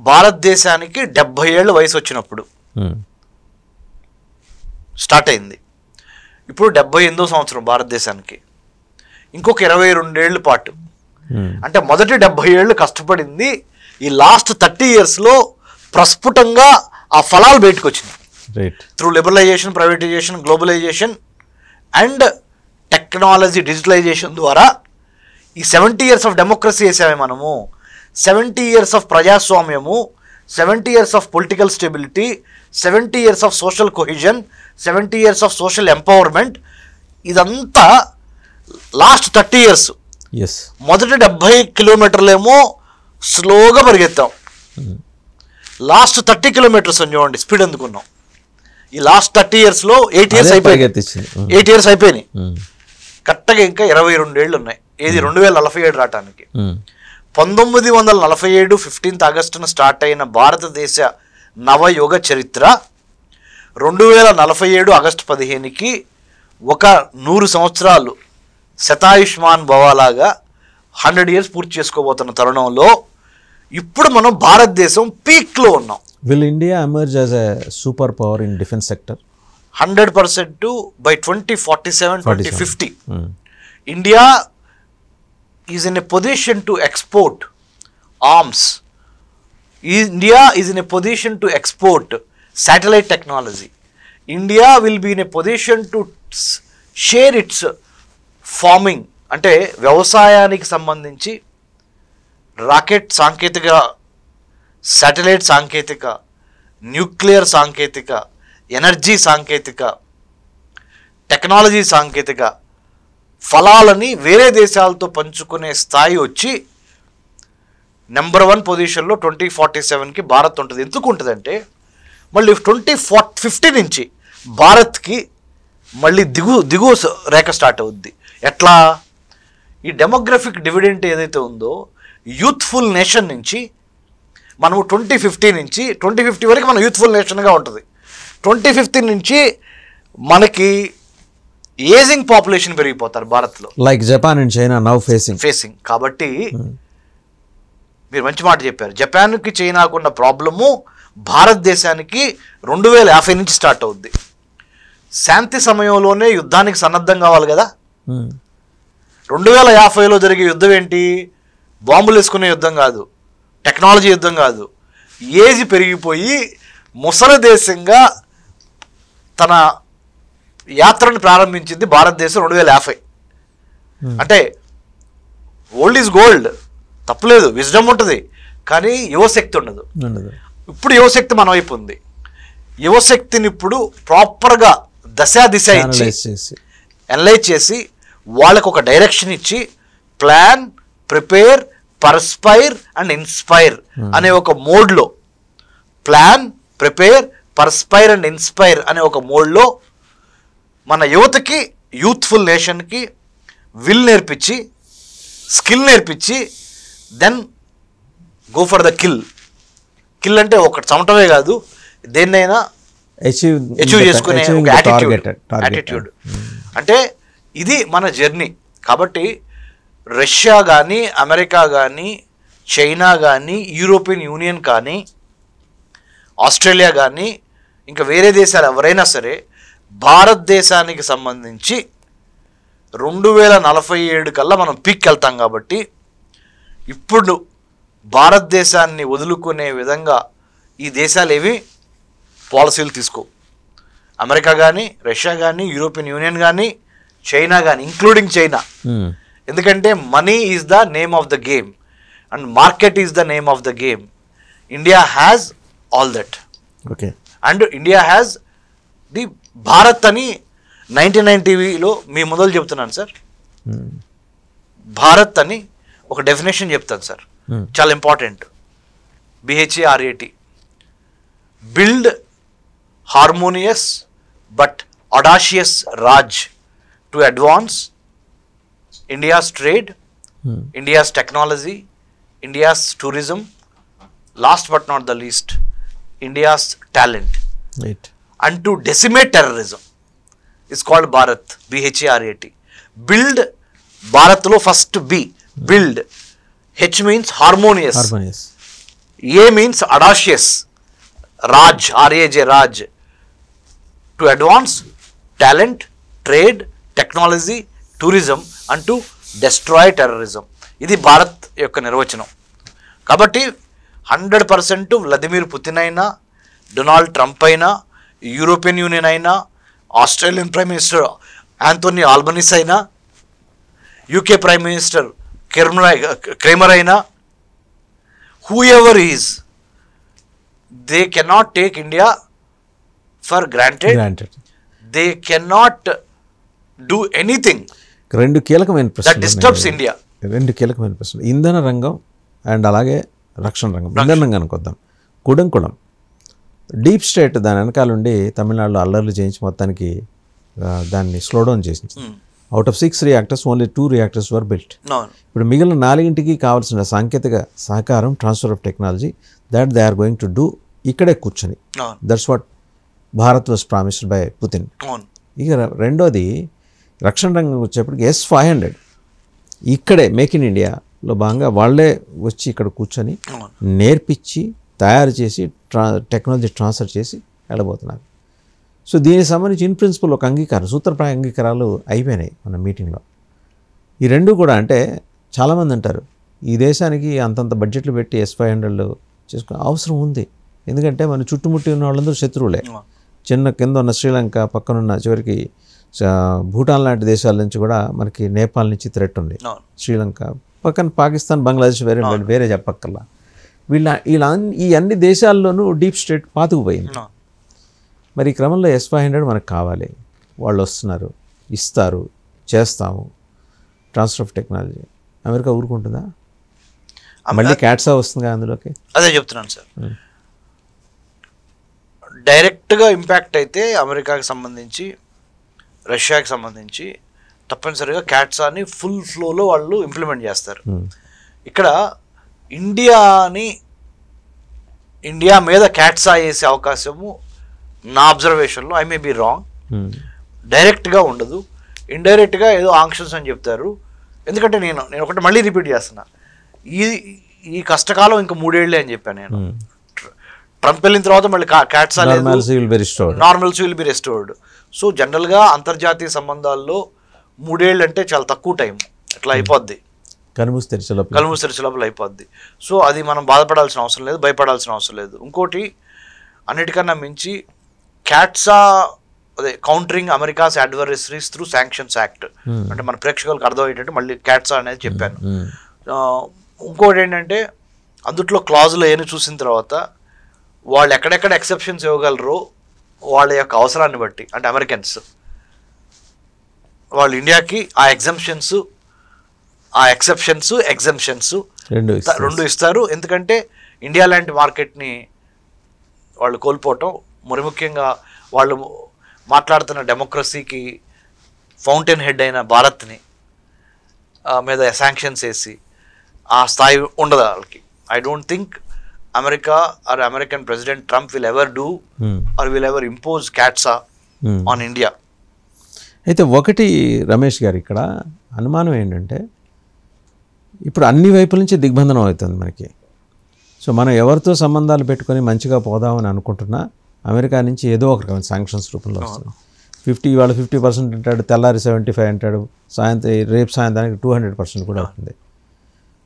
భారతదేశానికి 70 ఏళ్ళ వయసు వచ్చినప్పుడు స్టార్ట్ అయింది. ఇప్పుడు 78వ సంవత్సరం భారతదేశానికి. ఇంకొక 22 ఏళ్ళ పాటు, అంటే మొదటి 70 ఏళ్ళు కష్టపడింది. ఈ లాస్ట్ 30 yearsలో ప్రస్ఫుటంగా ఆ ఫలాలు బయటకు వచ్చినాయి. Through liberalisation, privatisation, globalisation and technology, digitalisation ద్వారా ఈ 70 years ఆఫ్ డెమోక్రసీ వేసామే మనము. 70 years ఆఫ్ ప్రజాస్వామ్యము, 70 years of political stability, 70 years of social cohesion, 70 years of social empowerment. ఇదంతా లాస్ట్ 30 years. మొదటి 70 కిలోమీటర్లేమో స్లోగా పరిగెత్తాం, లాస్ట్ 30 kilometers అని చూడండి స్పీడ్ అందుకున్నాం. ఈ లాస్ట్ 30 yearsలో 8 years అయిపోయినాయి. కరెక్ట్గా ఇంకా 22 ఏళ్ళు ఉన్నాయి. ఏది 2047 రావటానికి. 1947 15th August స్టార్ట్ అయిన భారతదేశ నవయుగ చరిత్ర 2047 August 15కి ఒక 100 సంవత్సరాలు శతాయుష్మాన్ భవాలాగా 100 years పూర్తి చేసుకోబోతున్న తరుణంలో ఇప్పుడు మనం భారతదేశం పీక్లో ఉన్నాం. Will India emerge as a superpower in defense sector? 100% by 2047-2050. India is in a position to export arms. India is in a position to export satellite technology. India will be in a position to share its farming, అంటే వ్యవసాయానికి సంబంధించి rocket సాంకేతిక, satellite సాంకేతిక, nuclear సాంకేతిక, energy సాంకేతిక, technology సాంకేతిక ఫలాలని వేరే దేశాలతో పంచుకునే స్థాయి వచ్చి నెంబర్ 1 పొజిషన్లో 2047కి భారత్ ఉంటుంది. ఎందుకు ఉంటుందంటే మళ్ళీ 2050 నుంచి భారత్కి మళ్ళీ దిగువ రేఖ స్టార్ట్ అవుద్ది. ఎట్లా? ఈ డెమోగ్రఫిక్ డివిడెంట్ ఏదైతే ఉందో, యూత్ఫుల్ నేషన్ నుంచి మనము 2050 వరకు మనం యూత్ఫుల్ నేషన్గా ఉంటుంది. 2050 నుంచి మనకి ఏజింగ్ పాపులేషన్ పెరిగిపోతారు భారత్లో, like Japan and China now facing. కాబట్టి మీరు మంచి మాట చెప్పారు. జపాన్కి చైనాకున్న ప్రాబ్లము భారతదేశానికి 2050 నుంచి స్టార్ట్ అవుద్ది. శాంతి సమయంలోనే యుద్ధానికి సన్నద్ధం కావాలి కదా. 2050లో జరిగే యుద్ధం ఏంటి? బాంబులు వేసుకునే యుద్ధం కాదు, టెక్నాలజీ యుద్ధం కాదు. ఏజ్ పెరిగిపోయి ముసలి దేశంగా తన యాత్రను ప్రారంభించింది భారతదేశం 2050. అంటే ఓల్డ్ ఈజ్ గోల్డ్, తప్పులేదు, విజ్డమ్ ఉంటుంది, కానీ యువశక్తి ఉండదు. ఇప్పుడు యువశక్తి మన వైపు ఉంది. యువశక్తిని ఇప్పుడు ప్రాపర్గా దిశ ఇచ్చి, అనలైజ్ చేసి, వాళ్ళకు ఒక డైరెక్షన్ ఇచ్చి, plan, prepare, perspire and inspire అనే ఒక మోడ్లో, plan, prepare, perspire and inspire అనే ఒక మోడ్లో మన యువతకి, యూత్ఫుల్ నేషన్కి విల్ నేర్పించి, స్కిల్ నేర్పించి, then go for the kill. Kill అంటే ఒకటి చమటమే కాదు, దేన్నైనా అచీవ్ చేసుకునే ఒక యాటిట్యూడ్. అంటే ఇది మన జర్నీ. కాబట్టి రష్యా కానీ, అమెరికా కానీ, చైనా కానీ, యూరోపియన్ యూనియన్ కానీ, ఆస్ట్రేలియా కానీ, ఇంకా వేరే దేశాలు ఎవరైనా సరే భారతదేశానికి సంబంధించి 2047 కల్లా మనం పీక్ వెళ్తాం. కాబట్టి ఇప్పుడు భారతదేశాన్ని వదులుకునే విధంగా ఈ దేశాలు ఏవి పాలసీలు తీసుకో. అమెరికా కానీ, రష్యా కానీ, యూరోపియన్ యూనియన్ కానీ, చైనా కానీ, ఇంక్లూడింగ్ చైనా. ఎందుకంటే money is the name of the game and market is the name of the game. India has all that. Okay. And India has the Bharat అని 99 టీవీలో మీ మొదలు చెప్తున్నాను sir. Bharat అని ఒక డెఫినేషన్ చెప్తాను సార్, చాలా important. BHARAT, build harmonious but audacious Raj to advance India's trade, India's technology, India's tourism, last but not the least India's talent, and to decimate terrorism is called Bharat, BHARAT. Build, భారత్లో first B, build. H means harmonious. A means audacious. Raj, RAJ, Raj. To advance talent, trade, technology, tourism and to destroy terrorism. ఇది భారత్ యొక్క నిర్వచనం. కాబట్టి 100% Vladimir Putin అయినా, Donald Trump అయినా, European union అయినా, Australian prime minister Anthony Albanese అయినా, UK prime minister Kramer అయినా, who ever is, they cannot take India for granted. They cannot do anything. రెండు కీలకమైన ప్రశ్నలు డిస్టర్బ్స్ ఇండియా. రెండు కీలకమైన ప్రశ్నలు, ఇంధన రంగం అండ్ అలాగే రక్షణ రంగం. ఇంధన రంగానికి వద్దాం. కుడంకుళం డీప్ స్టేట్ దాని వెనకాల ఉండి తమిళనాడులో అల్లర్లు చేయించి మొత్తానికి దాన్ని స్లో డౌన్ చేసింది. Out of 6 reactors only 2 reactors were built. ఇప్పుడు మిగిలిన 4కి కావాల్సిన సాంకేతిక సహకారం, transfer of technology that they are going to do ఇక్కడే కూర్చొని. That's what Bharat was promised by Putin. ఇక రెండోది రక్షణ రంగం వచ్చేప్పటికి S-500 ఇక్కడే మేక్ ఇన్ ఇండియాలో భాగంగా వాళ్ళే వచ్చి ఇక్కడ కూర్చొని నేర్పించి తయారు చేసి టెక్నాలజీ ట్రాన్స్ఫర్ చేసి వెళ్ళబోతున్నారు. సో దీనికి సంబంధించి ఇన్ ప్రిన్సిపల్ ఒక అంగీకారం, సూత్రప్రాయ అంగీకారాలు అయిపోయినాయి మన మీటింగ్లో. ఈ రెండు కూడా అంటే చాలామంది అంటారు ఈ దేశానికి అంతంత బడ్జెట్లు పెట్టి S-500 చేసుకునే అవసరం ఉంది. ఎందుకంటే మన చుట్టుముట్టి ఉన్న వాళ్ళందరూ శత్రువులే. చిన్న కింద ఉన్న శ్రీలంక, పక్కనున్న చివరికి భూటాన్ లాంటి దేశాల నుంచి కూడా మనకి నేపాల్ నుంచి థ్రెట్ ఉంది. శ్రీలంక పక్కన పాకిస్తాన్, బంగ్లాదేశ్ వేరే చెప్పక్కర్లా. ఈ అన్ని దేశాల్లోనూ డీప్ స్టేట్ పాతుకుపోయింది. మరి ఈ క్రమంలో S-500 మనకు కావాలి, వాళ్ళు వస్తున్నారు, ఇస్తారు, చేస్తాము, ట్రాన్స్ఫర్ ఆఫ్ టెక్నాలజీ. అమెరికా ఊరుకుంటుందా? మళ్ళీ క్యాట్సా వస్తుందిగా అందులోకి. అదే చెప్తున్నాను సార్. డైరెక్ట్గా ఇంపాక్ట్ అయితే అమెరికాకి సంబంధించి, రష్యాకి సంబంధించి తప్పనిసరిగా క్యాట్సాని ఫుల్ ఫ్లోలో వాళ్ళు ఇంప్లిమెంట్ చేస్తారు. ఇక్కడ ఇండియా మీద క్యాట్సా వేసే అవకాశము నా అబ్జర్వేషన్లో, ఐ మే బీ రాంగ్, డైరెక్ట్గా ఉండదు. ఇండైరెక్ట్గా ఏదో ఆంక్షన్స్ అని చెప్తారు. ఎందుకంటే నేను ఒకటి మళ్ళీ రిపీట్ చేస్తున్నా, ఈ కష్టకాలం ఇంకా 3 ఏళ్ళే అని చెప్పాను నేను. ట్రంప్ వెళ్ళిన తర్వాత మళ్ళీ CAATSA normalcy will be restored. So జనరల్గా అంతర్జాతీయ సంబంధాల్లో 3 ఏళ్ళు అంటే చాలా తక్కువ టైం, అట్లా అయిపోద్ది, కలుమూసి తెరిచే లోపల అయిపోద్ది. సో అది మనం బాధపడాల్సిన అవసరం లేదు, భయపడాల్సిన అవసరం లేదు. ఇంకోటి అన్నిటికన్నా మించి క్యాట్సా, అదే countering America's adversaries through sanctions act, అంటే మన ప్రేక్షకులకు అర్థమయ్యేటట్టు మళ్ళీ క్యాట్సా అనేది చెప్పాను. ఇంకోటి ఏంటంటే అందుట్లో క్లాజులు ఏమి చూసిన తర్వాత వాళ్ళు ఎక్కడెక్కడ ఎక్సెప్షన్స్ ఇవ్వగలరో వాళ్ళ యొక్క అవసరాన్ని బట్టి, అంటే అమెరికన్స్ వాళ్ళు ఇండియాకి ఆ ఎగ్జంప్షన్స్ ఆ ఎక్సెప్షన్స్ ఎగ్జంప్షన్స్ రెండు రెండు ఇస్తారు. ఎందుకంటే ఇండియా లాంటి మార్కెట్ని వాళ్ళు కోల్పోవటం, మరి ముఖ్యంగా వాళ్ళు మాట్లాడుతున్న డెమోక్రసీకి ఫౌంటైన్ హెడ్ అయిన భారత్ని మీద శాంక్షన్స్ వేసి ఆ స్థాయి ఉండదు వాళ్ళకి. I don't think America or American president Trump will ever do or will ever impose CAATSA on India. అయితే ఒకటి రమేష్ గారు ఇక్కడ అనుమానం ఏంటంటే ఇప్పుడు అన్ని వైపుల నుంచి దిగ్బంధనం అవుతుంది మనకి. సో మనం ఎవరితో సంబంధాలు పెట్టుకొని మంచిగా పోదామని అనుకుంటున్నా అమెరికా నుంచి ఏదో ఒక రకమైన శాంక్షన్స్ రూపంలో వస్తుంది. 50% అంటాడు, తెల్లారి 75 అంటాడు, రేపు సాయంత్రానికి 200% కూడా అవుతుంది.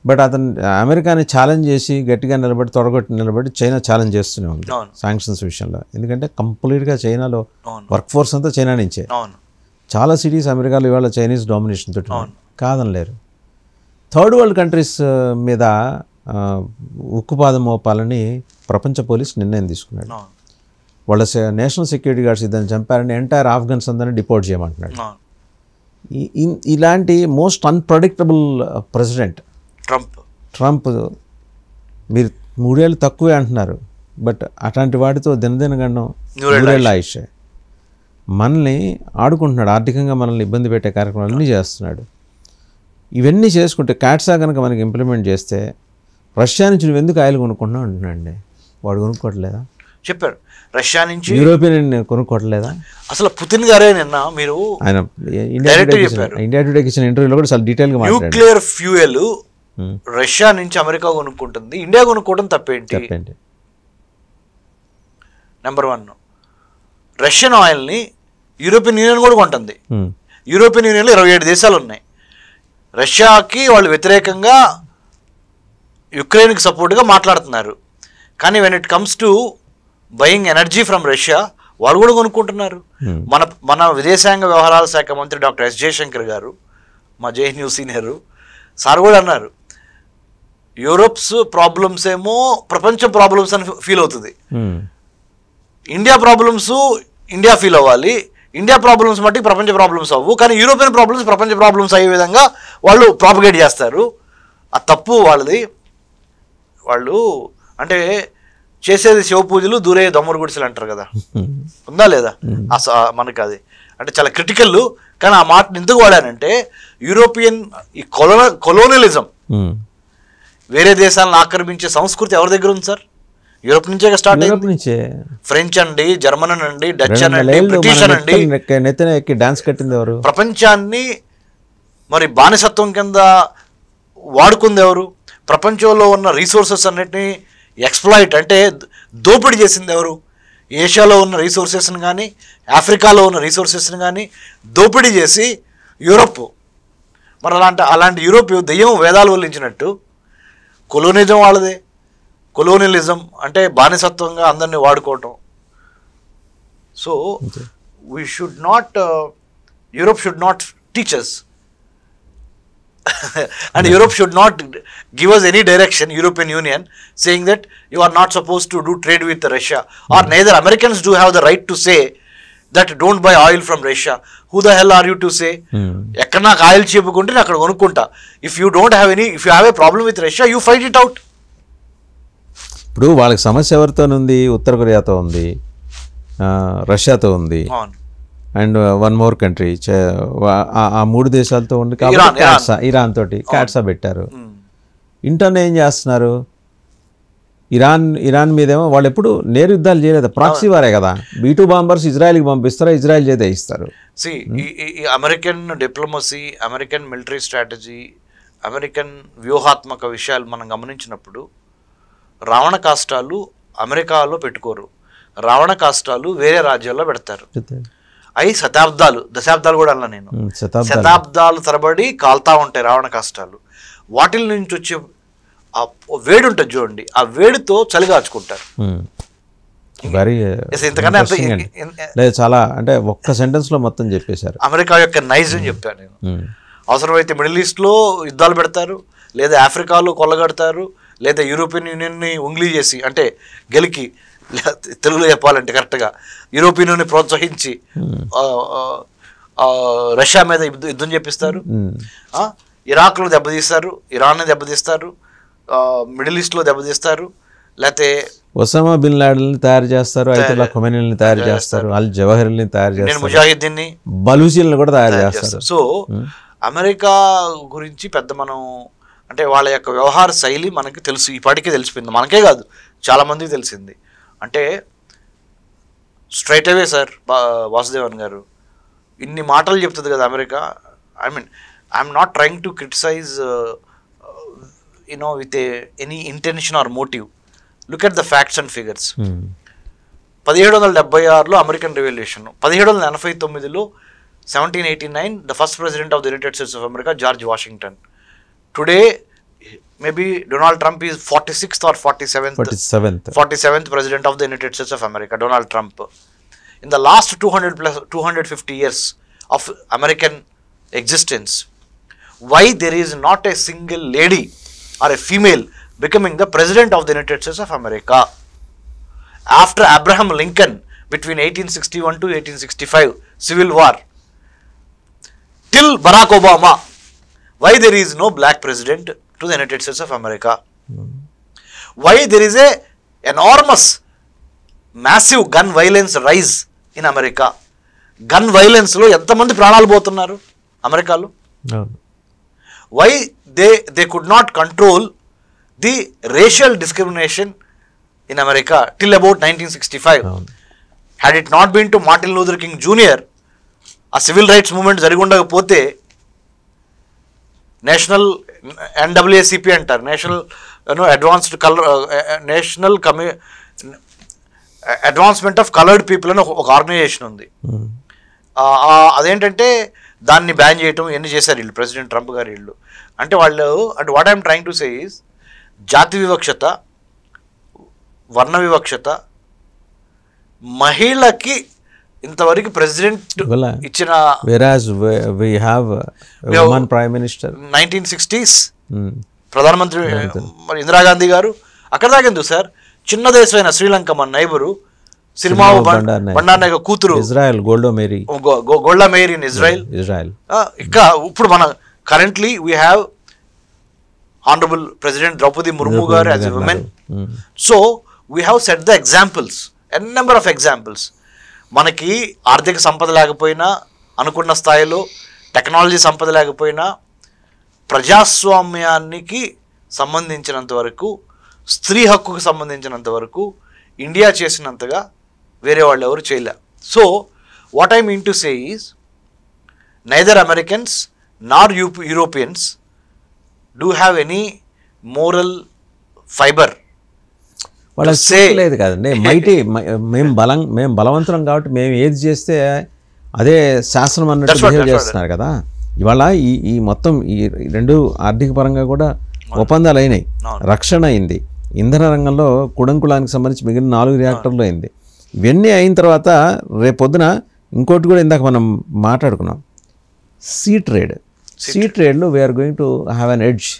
బట్ అతను అమెరికాని ఛాలెంజ్ చేసి గట్టిగా నిలబడి తొడగొట్టి నిలబడి చైనా ఛాలెంజ్ చేస్తూనే ఉంది శాంక్షన్స్ విషయంలో. ఎందుకంటే కంప్లీట్గా చైనాలో వర్క్ ఫోర్స్ అంతా చైనా నుంచే. చాలా సిటీస్ అమెరికాలో ఇవాళ చైనీస్ డామినేషన్ తోటి కాదనలేరు. థర్డ్ వరల్డ్ కంట్రీస్ మీద ఉక్కుపాదం మోపాలని ప్రపంచ పోలీస్ నిర్ణయం తీసుకున్నాడు. వాళ్ళ నేషనల్ సెక్యూరిటీ గార్డ్స్ ఇద్దరిని చంపారని ఎంటైర్ ఆఫ్ఘన్స్ అందరినీ డిపోర్ట్ చేయమంటున్నాడు. ఇలాంటి మోస్ట్ అన్ప్రెడిక్టబుల్ ప్రెసిడెంట్ ట్రంప్. మీరు 3 ఏళ్ళు తక్కువే అంటున్నారు, బట్ అట్లాంటి వాటితో దినదినగండం 100 ఏళ్ళ ఆయుషే. మనల్ని ఆడుకుంటున్నాడు, ఆర్థికంగా మనల్ని ఇబ్బంది పెట్టే కార్యక్రమాలన్నీ చేస్తున్నాడు. ఇవన్నీ చేసుకుంటే క్యాట్సా కనుక మనకి ఇంప్లిమెంట్ చేస్తే రష్యా నుంచి నువ్వు ఎందుకు ఆయిల్ కొనుక్కుంటున్నావు అంటున్నాడు. వాడు కొనుక్కోవట్లేదా? చెప్పారు రష్యా నుంచి. యూరోపియన్ కొనుక్కోవట్లేదా? అసలు పుతిన్ గారే నిన్న మీరు ఆయన ఇండియా టుడేకి ఇచ్చిన ఇంటర్వ్యూలో కూడా చాలా డీటెయిల్గా మాట్లాడారు. న్యూక్లియర్ ఫ్యూయల్ రష్యా నుంచి అమెరికా కొనుక్కుంటుంది, ఇండియా కొనుక్కోవడం తప్పేంటి? నెంబర్ 1, రష్యన్ ఆయిల్ని యూరోపియన్ యూనియన్ కూడా కొంటుంది. యూరోపియన్ యూనియన్లో 27 దేశాలు ఉన్నాయి. రష్యాకి వాళ్ళు వ్యతిరేకంగా యుక్రెయిన్కి సపోర్ట్గా మాట్లాడుతున్నారు. కానీ when it comes to buying energy from Russia వాళ్ళు కూడా కొనుక్కుంటున్నారు. మన విదేశాంగ వ్యవహారాల శాఖ మంత్రి డాక్టర్ ఎస్ జయశంకర్ గారు, మా జేఎన్యూ సీనియర్ సార్ కూడా అన్నారు, యూరోప్స్ ప్రాబ్లమ్స్ ఏమో ప్రపంచం ప్రాబ్లమ్స్ అని ఫీల్ అవుతుంది, ఇండియా ప్రాబ్లమ్స్ ఇండియా ఫీల్ అవ్వాలి, ఇండియా ప్రాబ్లమ్స్ మట్టి ప్రపంచ ప్రాబ్లమ్స్ అవ్వు, కానీ యూరోపియన్ ప్రాబ్లమ్స్ ప్రపంచ ప్రాబ్లమ్స్ అయ్యే విధంగా వాళ్ళు ప్రాపగేట్ చేస్తారు. ఆ తప్పు వాళ్ళది. వాళ్ళు అంటే చేసేది శివ పూజలు, దూరే దమ్ముడు గుడిసెలు అంటారు కదా, ఉందా లేదా మనకి అది అంటే చాలా క్రిటికల్. కానీ ఆ మాటను ఎందుకు వాడానంటే యూరోపియన్ ఈ కొలోనియలిజం, వేరే దేశాలను ఆక్రమించే సంస్కృతి ఎవరి దగ్గర ఉంది సార్? యూరోప్ నుంచే స్టార్ట్ అయింది. ఫ్రెంచ్ అండి, జర్మన్ అనండి, డచ్ అనండి, బ్రిటిష్ అనండి, డాన్స్ కట్టింది ఎవరు? ప్రపంచాన్ని మరి బానిసత్వం కింద వాడుకుంది ఎవరు? ప్రపంచంలో ఉన్న రీసోర్సెస్ అన్నిటినీ ఎక్స్ప్లాయిట్ అంటే దోపిడీ చేసింది ఎవరు? ఏషియాలో ఉన్న రీసోర్సెస్ని కానీ ఆఫ్రికాలో ఉన్న రీసోర్సెస్ని కానీ దోపిడీ చేసి యూరోప్. మరి అలాంటి యూరోప్ దెయ్యం వేదాలు వల్లించినట్టు కొలోనిజం వాళ్ళదే. కొలోనియలిజం అంటే బానిసత్వంగా అందరినీ వాడుకోవటం. So we should not, Europe should not teach us and Europe should not give us any direction, European Union, saying that you are not supposed to do trade with Russia, or neither Americans do have the right to say that don't buy oil from Russia. Who the hell are you to say? ఎక్కడ నాకు oil చెప్పుకుంటే నేను అక్కడ కొనుక్కుంటా. If you don't have any, if you have a problem with Russia, you fight it out. ఇప్పుడు వాళ్ళకి సమస్య ఎవరితో ఉంది? ఉత్తర కొరియాతో ఉంది, రష్యాతో ఉంది, అండ్ 1 more కంట్రీ. ఆ 3 దేశాలతో ఉంది కాబట్టి ఇరాన్ తోటి క్యాట్సా పెట్టారు. ఇంటర్న్ ఏం చేస్తున్నారు? ఇరాన్ మీదేమో వాళ్ళు ఎప్పుడు నేరు యుద్ధాలు చేయలేదు, ప్రాక్సీ వారే కదా. B2 బాంబర్స్ ఇజ్రాయెల్కి పంపిస్తారా, ఇజ్రాయెల్ చేతే ఇస్తారు. ఈ American diplomacy, American military strategy, American వ్యూహాత్మక విషయాలు మనం గమనించినప్పుడు రావణ కాష్టాలు అమెరికాలో పెట్టుకోరు, రావణ కాష్టాలు వేరే రాజ్యాల్లో పెడతారు. అవి దశాబ్దాలు కూడా అన్నా నేను, శతాబ్దాలు తరబడి కాల్తా ఉంటాయి రావణ కాష్టాలు. వాటిల నుంచి వచ్చే ఆ వేడి ఉంటుంది చూడండి, ఆ వేడితో చలిగాచుకుంటారు. చాలా అంటే ఒక్క సెంటెన్స్ లో మొత్తం చెప్పేశారు. అమెరికా యొక్క నైజం చెప్పాను నేను. అవసరమైతే మిడిల్ ఈస్ట్లో యుద్ధాలు పెడతారు, లేదా ఆఫ్రికాలో కొల్లగడతారు, లేదా యూరోపియన్ యూనియన్ని ఉంగ్లీ చేసి అంటే గెలికి, తెలుగులో చెప్పాలంటే కరెక్ట్గా యూరోపియన్ యూనియన్ ప్రోత్సహించి రష్యా మీద యుద్ధం చేపిస్తారు. ఇరాక్లో దెబ్బతీస్తారు, ఇరాన్ని దెబ్బతీస్తారు, మిడిల్ ఈస్ట్లో దెబ్బతీస్తారు, లేకపోతే ఒసామా బిన్ లాడెన్ని తయారు చేస్తారు, అయతుల్లా ఖొమైనీని తయారు చేస్తారు, అల్ జవహర్ని తయారు నేను చేస్తారు, ముజాహిద్దీన్ని బలూచీలను కూడా తయారు చేస్తారు. సో అమెరికా గురించి పెద్ద మనం అంటే వాళ్ళ యొక్క వ్యవహార శైలి మనకి తెలుసు, ఇప్పటికే తెలిసిపోయింది, మనకే కాదు చాలామందికి తెలిసింది. అంటే స్ట్రైట్ అవే సార్ వాసుదేవన్ గారు ఇన్ని మాటలు చెప్తుంది కదా America. I'm not trying to criticise with any intention or motive. Look at the facts and figures. 1776లో అమెరికన్ రెవల్యూషన్, 1789లో 1789 the first president of the United States of America George Washington. Today maybe Donald Trump is 46th or 47th president of the United States of America, Donald Trump. In the last 250 years of American existence, why there is not a single lady or a female becoming the president of the United States of America? After Abraham Lincoln, between 1861 to 1865 Civil War, till Barack Obama, why there is no black president to the United States of America? Why there is a enormous massive gun violence rise in America? Gun violence లో ఎంతమంది ప్రాణాలు పోతున్నారు అమెరికాలో? Why they could not control the racial discrimination in America till about 1965? Had it not been to Martin Luther King Jr., ఆ civil rights movement జరిగి ఉండకపోతే national NAACP అంటారు, national advanced colour national advancement of coloured people అని ఒక organisation ఉంది. అదేంటంటే దాన్ని ban చేయటం ఎన్ని చేశారు వీళ్ళు, ప్రెసిడెంట్ ట్రంప్ గారు వీళ్ళు. అంటే వాళ్ళు అంటే what I'm trying to say is జాతి వివక్షత, వర్ణ వివక్షత, మహిళకి ఇంతవరకు ప్రెసిడెంట్ ఇచ్చిన 1960s ప్రధానమంత్రి ఇందిరాగాంధీ గారు అక్కడ దాకెందుకు సార్, చిన్న దేశమైన శ్రీలంక మన నైబరు సిరిమావు బండారనాయక కూతురు Israel Golda Meir in Israel. ఇంకా ఇప్పుడు మన currently we have honourable president Droupadi Murmu గారు as a woman. So we have set the examples, n number of examples. మనకి ఆర్థిక సంపద లేకపోయినా, అనుకున్న స్థాయిలో టెక్నాలజీ సంపద లేకపోయినా, ప్రజాస్వామ్యానికి సంబంధించినంత వరకు, స్త్రీ హక్కుకు సంబంధించినంత వరకు ఇండియా చేసినంతగా వేరే వాళ్ళు ఎవరు చేయలే. So what I mean to say is neither Americans nor Europeans do have any moral fibre. వాళ్ళకి లేదు కదండి, మేము బలవంతులం కాబట్టి మేము ఏది చేస్తే అదే శాసనం అన్నట్టు బిహేవ్ చేస్తున్నారు కదా. ఇవాళ ఈ మొత్తం ఈ రెండు ఆర్థిక పరంగా కూడా ఒప్పందాలు అయినాయి, రక్షణ అయింది, ఇంధన రంగంలో కుడంకులానికి సంబంధించి మిగిలిన 4 రియాక్టర్లు అయింది. ఇవన్నీ అయిన తర్వాత రేపొద్దున ఇంకోటి కూడా ఇందాక మనం మాట్లాడుకున్నాం, సీ ట్రేడ్లో we are going to have an edge.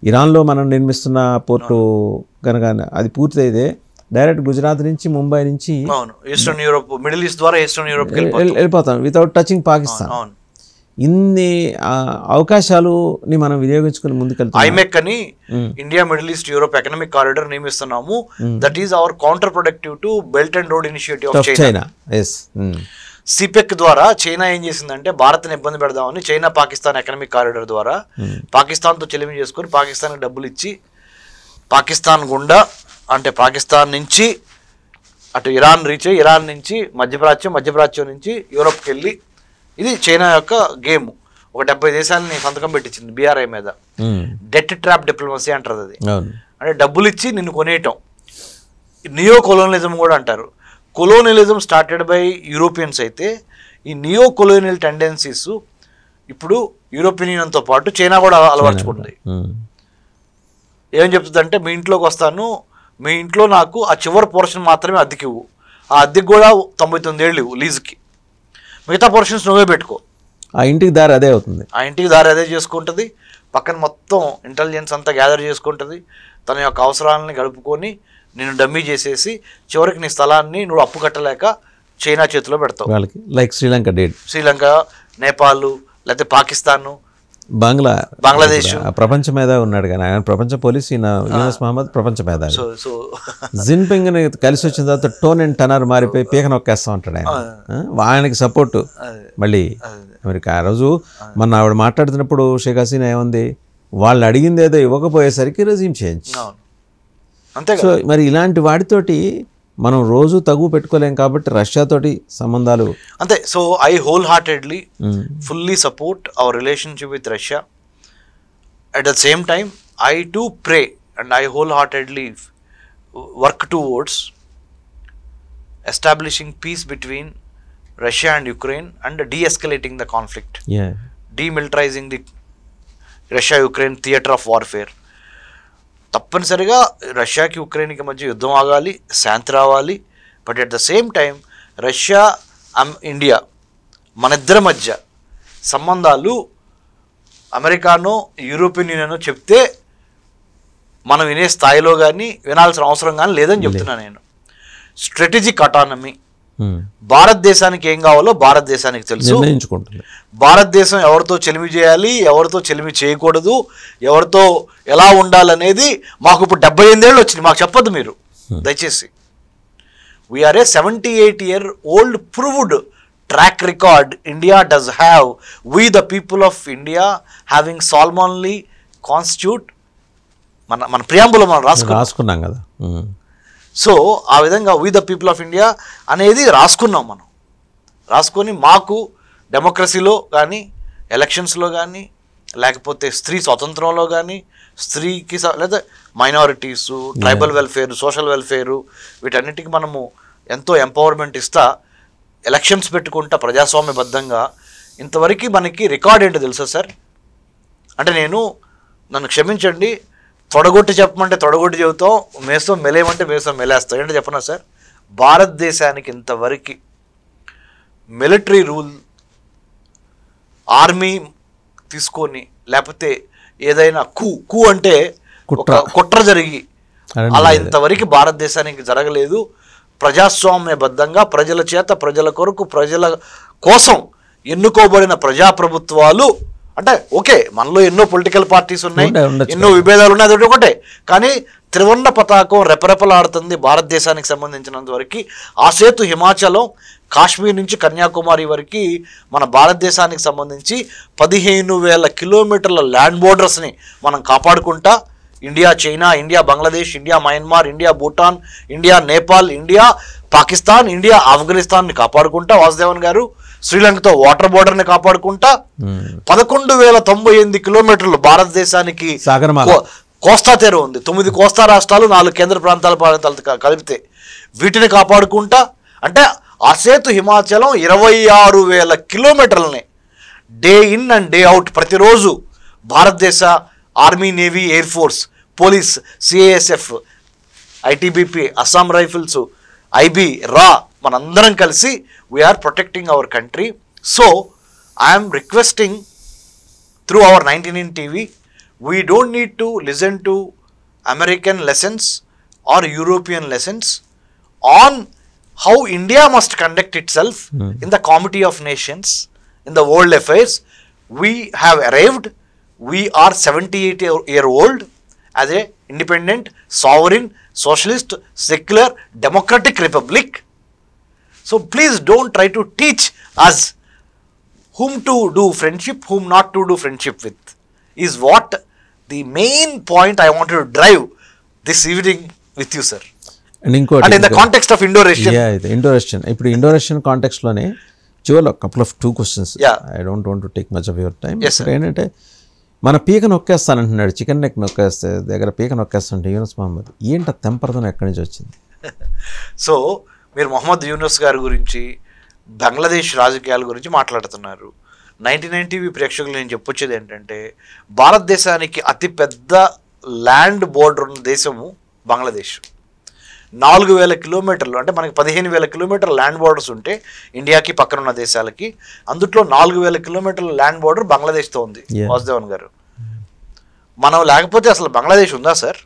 ఇరాన్లో మనం నిర్మిస్తున్న పోర్టు కనుక అది పూర్తయితే డైరెక్ట్ గుజరాత్ నుంచి, ముంబై నుంచి ఈస్టర్న్ యూరోప్, మిడిల్ ఈస్ట్ ద్వారా ఈస్టర్న్ యూరోప్ వెళ్ళిపోతాం వితౌట్ టచింగ్ పాకిస్తాన్. ఇన్ని అవకాశాలని మనం వినియోగించుకుని ముందుకెళ్తాం. ఐమెక్ అని India middle east Europe economic corridor నియమిస్తున్నాము. That is our counter productive to belt and road initiative of China. CPEC ద్వారా చైనా ఏం చేసిందంటే భారత్ని ఇబ్బంది పెడదామని చైనా పాకిస్తాన్ ఎకనామిక్ కారిడార్ ద్వారా పాకిస్తాన్తో చెలిమి చేసుకొని పాకిస్తాన్కి డబ్బులు ఇచ్చి పాకిస్తాన్ గుండా అంటే పాకిస్తాన్ నుంచి అటు ఇరాన్ రీచ్ అయ్యి ఇరాన్ నుంచి మధ్యప్రాచ్యం నుంచి యూరోప్కి వెళ్ళి, ఇది చైనా యొక్క గేమ్. ఒక 70 దేశాలని సంతకం పెట్టించింది BRI మీద. డెట్ ట్రాప్ డిప్లొమసీ అంటారు అది. అంటే డబ్బులు ఇచ్చి నిన్ను కొనేయటం. నియో కొలోనియలిజం కూడా అంటారు. కొలోనియలిజం స్టార్టెడ్ బై యూరోపియన్స్ అయితే ఈ నియో కొలోనియల్ టెండెన్సీస్ ఇప్పుడు యూరోపియన్ యూనియన్తో పాటు చైనా కూడా అలవర్చుకుంటుంది. ఏం చెప్తుందంటే మీ ఇంట్లోకి వస్తాను, మీ ఇంట్లో నాకు ఆ చివరి పోర్షన్ మాత్రమే అద్దెకి ఇవ్వు, ఆ అద్దెకి కూడా 99 ఏళ్ళు ఇవ్వు లీజుకి, మిగతా పోర్షన్స్ నువ్వే పెట్టుకో. ఆ ఇంటికి దారి అదే అవుతుంది, ఆ ఇంటికి దారి అదే చేసుకుంటుంది. పక్కన మొత్తం ఇంటెలిజెన్స్ అంతా గ్యాదర్ చేసుకుంటుంది. తన యొక్క అవసరాలని గడుపుకొని నేను డమ్మీ చేసేసి చివరికి నీ స్థలాన్ని నువ్వు అప్పు కట్టలేక చైనా చేతిలో పెడతావు. వాళ్ళకి లైక్ శ్రీలంక, నేపాల్, లేకపోతే పాకిస్తాను, బంగ్లాదేశ్ ఆ ప్రపంచ మేధావి ఉన్నాడు కానీ ఆయన ప్రపంచ పోలీస్, ఈయన యూనస్ మహమ్మద్ ప్రపంచ మేధావి. సో జిన్పింగ్ కలిసి వచ్చిన తర్వాత టోన్ అండ్ టనర్ మారిపోయి పీక నొక్కేస్తా ఉంటాడు ఆయన. ఆయనకి సపోర్టు మళ్ళీ అమెరికా. ఆ రోజు మొన్న ఆవిడ మాట్లాడుతున్నప్పుడు షేక్ హసీనా ఏముంది, వాళ్ళు అడిగింది ఏదో ఇవ్వకపోయేసరికి రెజ్యూమ్ చేంజ్. అంతే. సో మరి ఇలాంటి వాటితోటి మనం రోజు తగువ పెట్టుకోలేం కాబట్టి రష్యాతోటి సంబంధాలు అంతే. So I wholeheartedly fully support our relationship with Russia. At the same time I too pray and I wholeheartedly work towards establishing peace between Russia and Ukraine and de-escalating the conflict, demilitarising the Russia Ukraine theatre of warfare. తప్పనిసరిగా రష్యాకి యుక్రెయిన్కి మధ్య యుద్ధం ఆగాలి, శాంతి రావాలి. But at the same time Russia India మన ఇద్దరి మధ్య సంబంధాలు అమెరికానో యూరోపియన్ యూనియనో చెప్తే మనం వినే స్థాయిలో కానీ వినాల్సిన అవసరం కానీ లేదని చెప్తున్నాను నేను. స్ట్రాటజిక్ అటానమీ, భారతదేశానికి ఏం కావాలో భారతదేశానికి తెలుసు. భారతదేశం ఎవరితో చెలిమి చేయాలి, ఎవరితో చెలిమి చేయకూడదు, ఎవరితో ఎలా ఉండాలనేది మాకు ఇప్పుడు 78 ఏళ్ళు వచ్చింది, మాకు చెప్పొద్దు మీరు దయచేసి. We are A 78-year-old proved track record India does have. We the people of India having solemnly constitute మన ప్రియాంబులో మనం రాసుకున్నాం కదా. సో ఆ విధంగా we the people of India అనేది రాసుకున్నాం మనం. రాసుకొని మాకు డెమోక్రసీలో కానీ, ఎలక్షన్స్లో కానీ, లేకపోతే స్త్రీ స్వాతంత్రంలో కానీ, స్త్రీకి లేదా minorities, tribal welfare, social welfare, వీటన్నిటికీ మనము ఎంతో ఎంపవర్మెంట్ ఇస్తా ఎలక్షన్స్ పెట్టుకుంటా ప్రజాస్వామ్యబద్ధంగా. ఇంతవరకు మనకి రికార్డ్ ఏంటో తెలుసా సార్? అంటే నన్ను క్షమించండి, తొడగొట్టి చెప్పమంటే తొడగొట్టి చెబుతాం, మేసం మెలేయమంటే మేసం మెలేస్తాం. ఏంటో చెప్పనా సార్, భారతదేశానికి ఇంతవరకు మిలిటరీ రూల్, ఆర్మీ తీసుకొని లేకపోతే ఏదైనా కూ అంటే కుట్ర జరిగి అలా ఇంతవరకు భారతదేశానికి జరగలేదు. ప్రజాస్వామ్యబద్ధంగా ప్రజల చేత, ప్రజల కొరకు, ప్రజల కోసం ఎన్నుకోబడిన ప్రజాప్రభుత్వాలు. అంటే ఓకే, మనలో ఎన్నో పొలిటికల్ పార్టీస్ ఉన్నాయి, ఎన్నో విభేదాలు ఉన్నాయి, అదొకటి ఒకటే. కానీ త్రివర్ణ పతాకం రెపరెపలాడుతుంది భారతదేశానికి సంబంధించినంత వరకు. ఆ సేతు హిమాచలం, కాశ్మీర్ నుంచి కన్యాకుమారి వరకు మన భారతదేశానికి సంబంధించి 15,000 కిలోమీటర్ల ల్యాండ్ బోర్డర్స్ని మనం కాపాడుకుంటా, India China, India Bangladesh, India Myanmar, India Bhutan, India Nepal, India Pakistan, India ఆఫ్ఘనిస్తాన్ని కాపాడుకుంటా, వాసుదేవన్ గారు శ్రీలంకతో వాటర్ బోర్డర్ని కాపాడుకుంటా 11,098 కిలోమీటర్లు భారతదేశానికి కోస్తా తీర ఉంది. 9 కోస్తా రాష్ట్రాలు, 4 కేంద్ర ప్రాంతాలు కలిపితే వీటిని కాపాడుకుంటా. అంటే ఆ సేతు హిమాచలం 26,000 కిలోమీటర్లని day in and day out ప్రతిరోజు భారతదేశ army, navy, air force, police, CISF, ITBP, Assam rifles, IB, రా మనందరం కలిసి we are protecting our country. So I'm requesting through our 99 TV, we don't need to listen to American lessons or European lessons on how India must conduct itself in the Committee of Nations, in the world affairs. We have arrived. We are 78-year-old as a independent, sovereign, socialist, secular, democratic republic. So please don't try to teach us whom to do friendship, whom not to do friendship with, is what the main point I wanted to drive this evening with you, sir. And in the context of Indo-Russian. Yeah, Indo-Russian. ఇప్పుడు Indo-Russian context లోనే చివరిలో couple of 2 questions. I don't want to take much of your time. Yes, sir. ఏంటంటే మన పీక నొక్కేస్తానంటున్నాడు, chicken neck నొక్కేస్తే దగ్గర పీక నొక్కేస్తుంటే యూనస్ మహమ్మద్ ఏంట తెంపరదనం ఎక్కడి నుంచి వచ్చింది? సో మీరు మొహమ్మద్ యూనస్ గారి గురించి, బంగ్లాదేశ్ రాజకీయాల గురించి మాట్లాడుతున్నారు. 99 టీవీ ప్రేక్షకులు నేను చెప్పొచ్చేది ఏంటంటే, భారతదేశానికి అతిపెద్ద ల్యాండ్ బోర్డర్ ఉన్న దేశము బంగ్లాదేశ్. 4,000 కిలోమీటర్లు, అంటే మనకి 15,000 కిలోమీటర్ల ల్యాండ్ బోర్డర్స్ ఉంటే ఇండియాకి పక్కన ఉన్న దేశాలకి, అందుట్లో 4,000 కిలోమీటర్ల ల్యాండ్ బోర్డర్ బంగ్లాదేశ్తో ఉంది. వాసుదేవన్ గారు, మనం లేకపోతే అసలు బంగ్లాదేశ్ ఉందా సార్?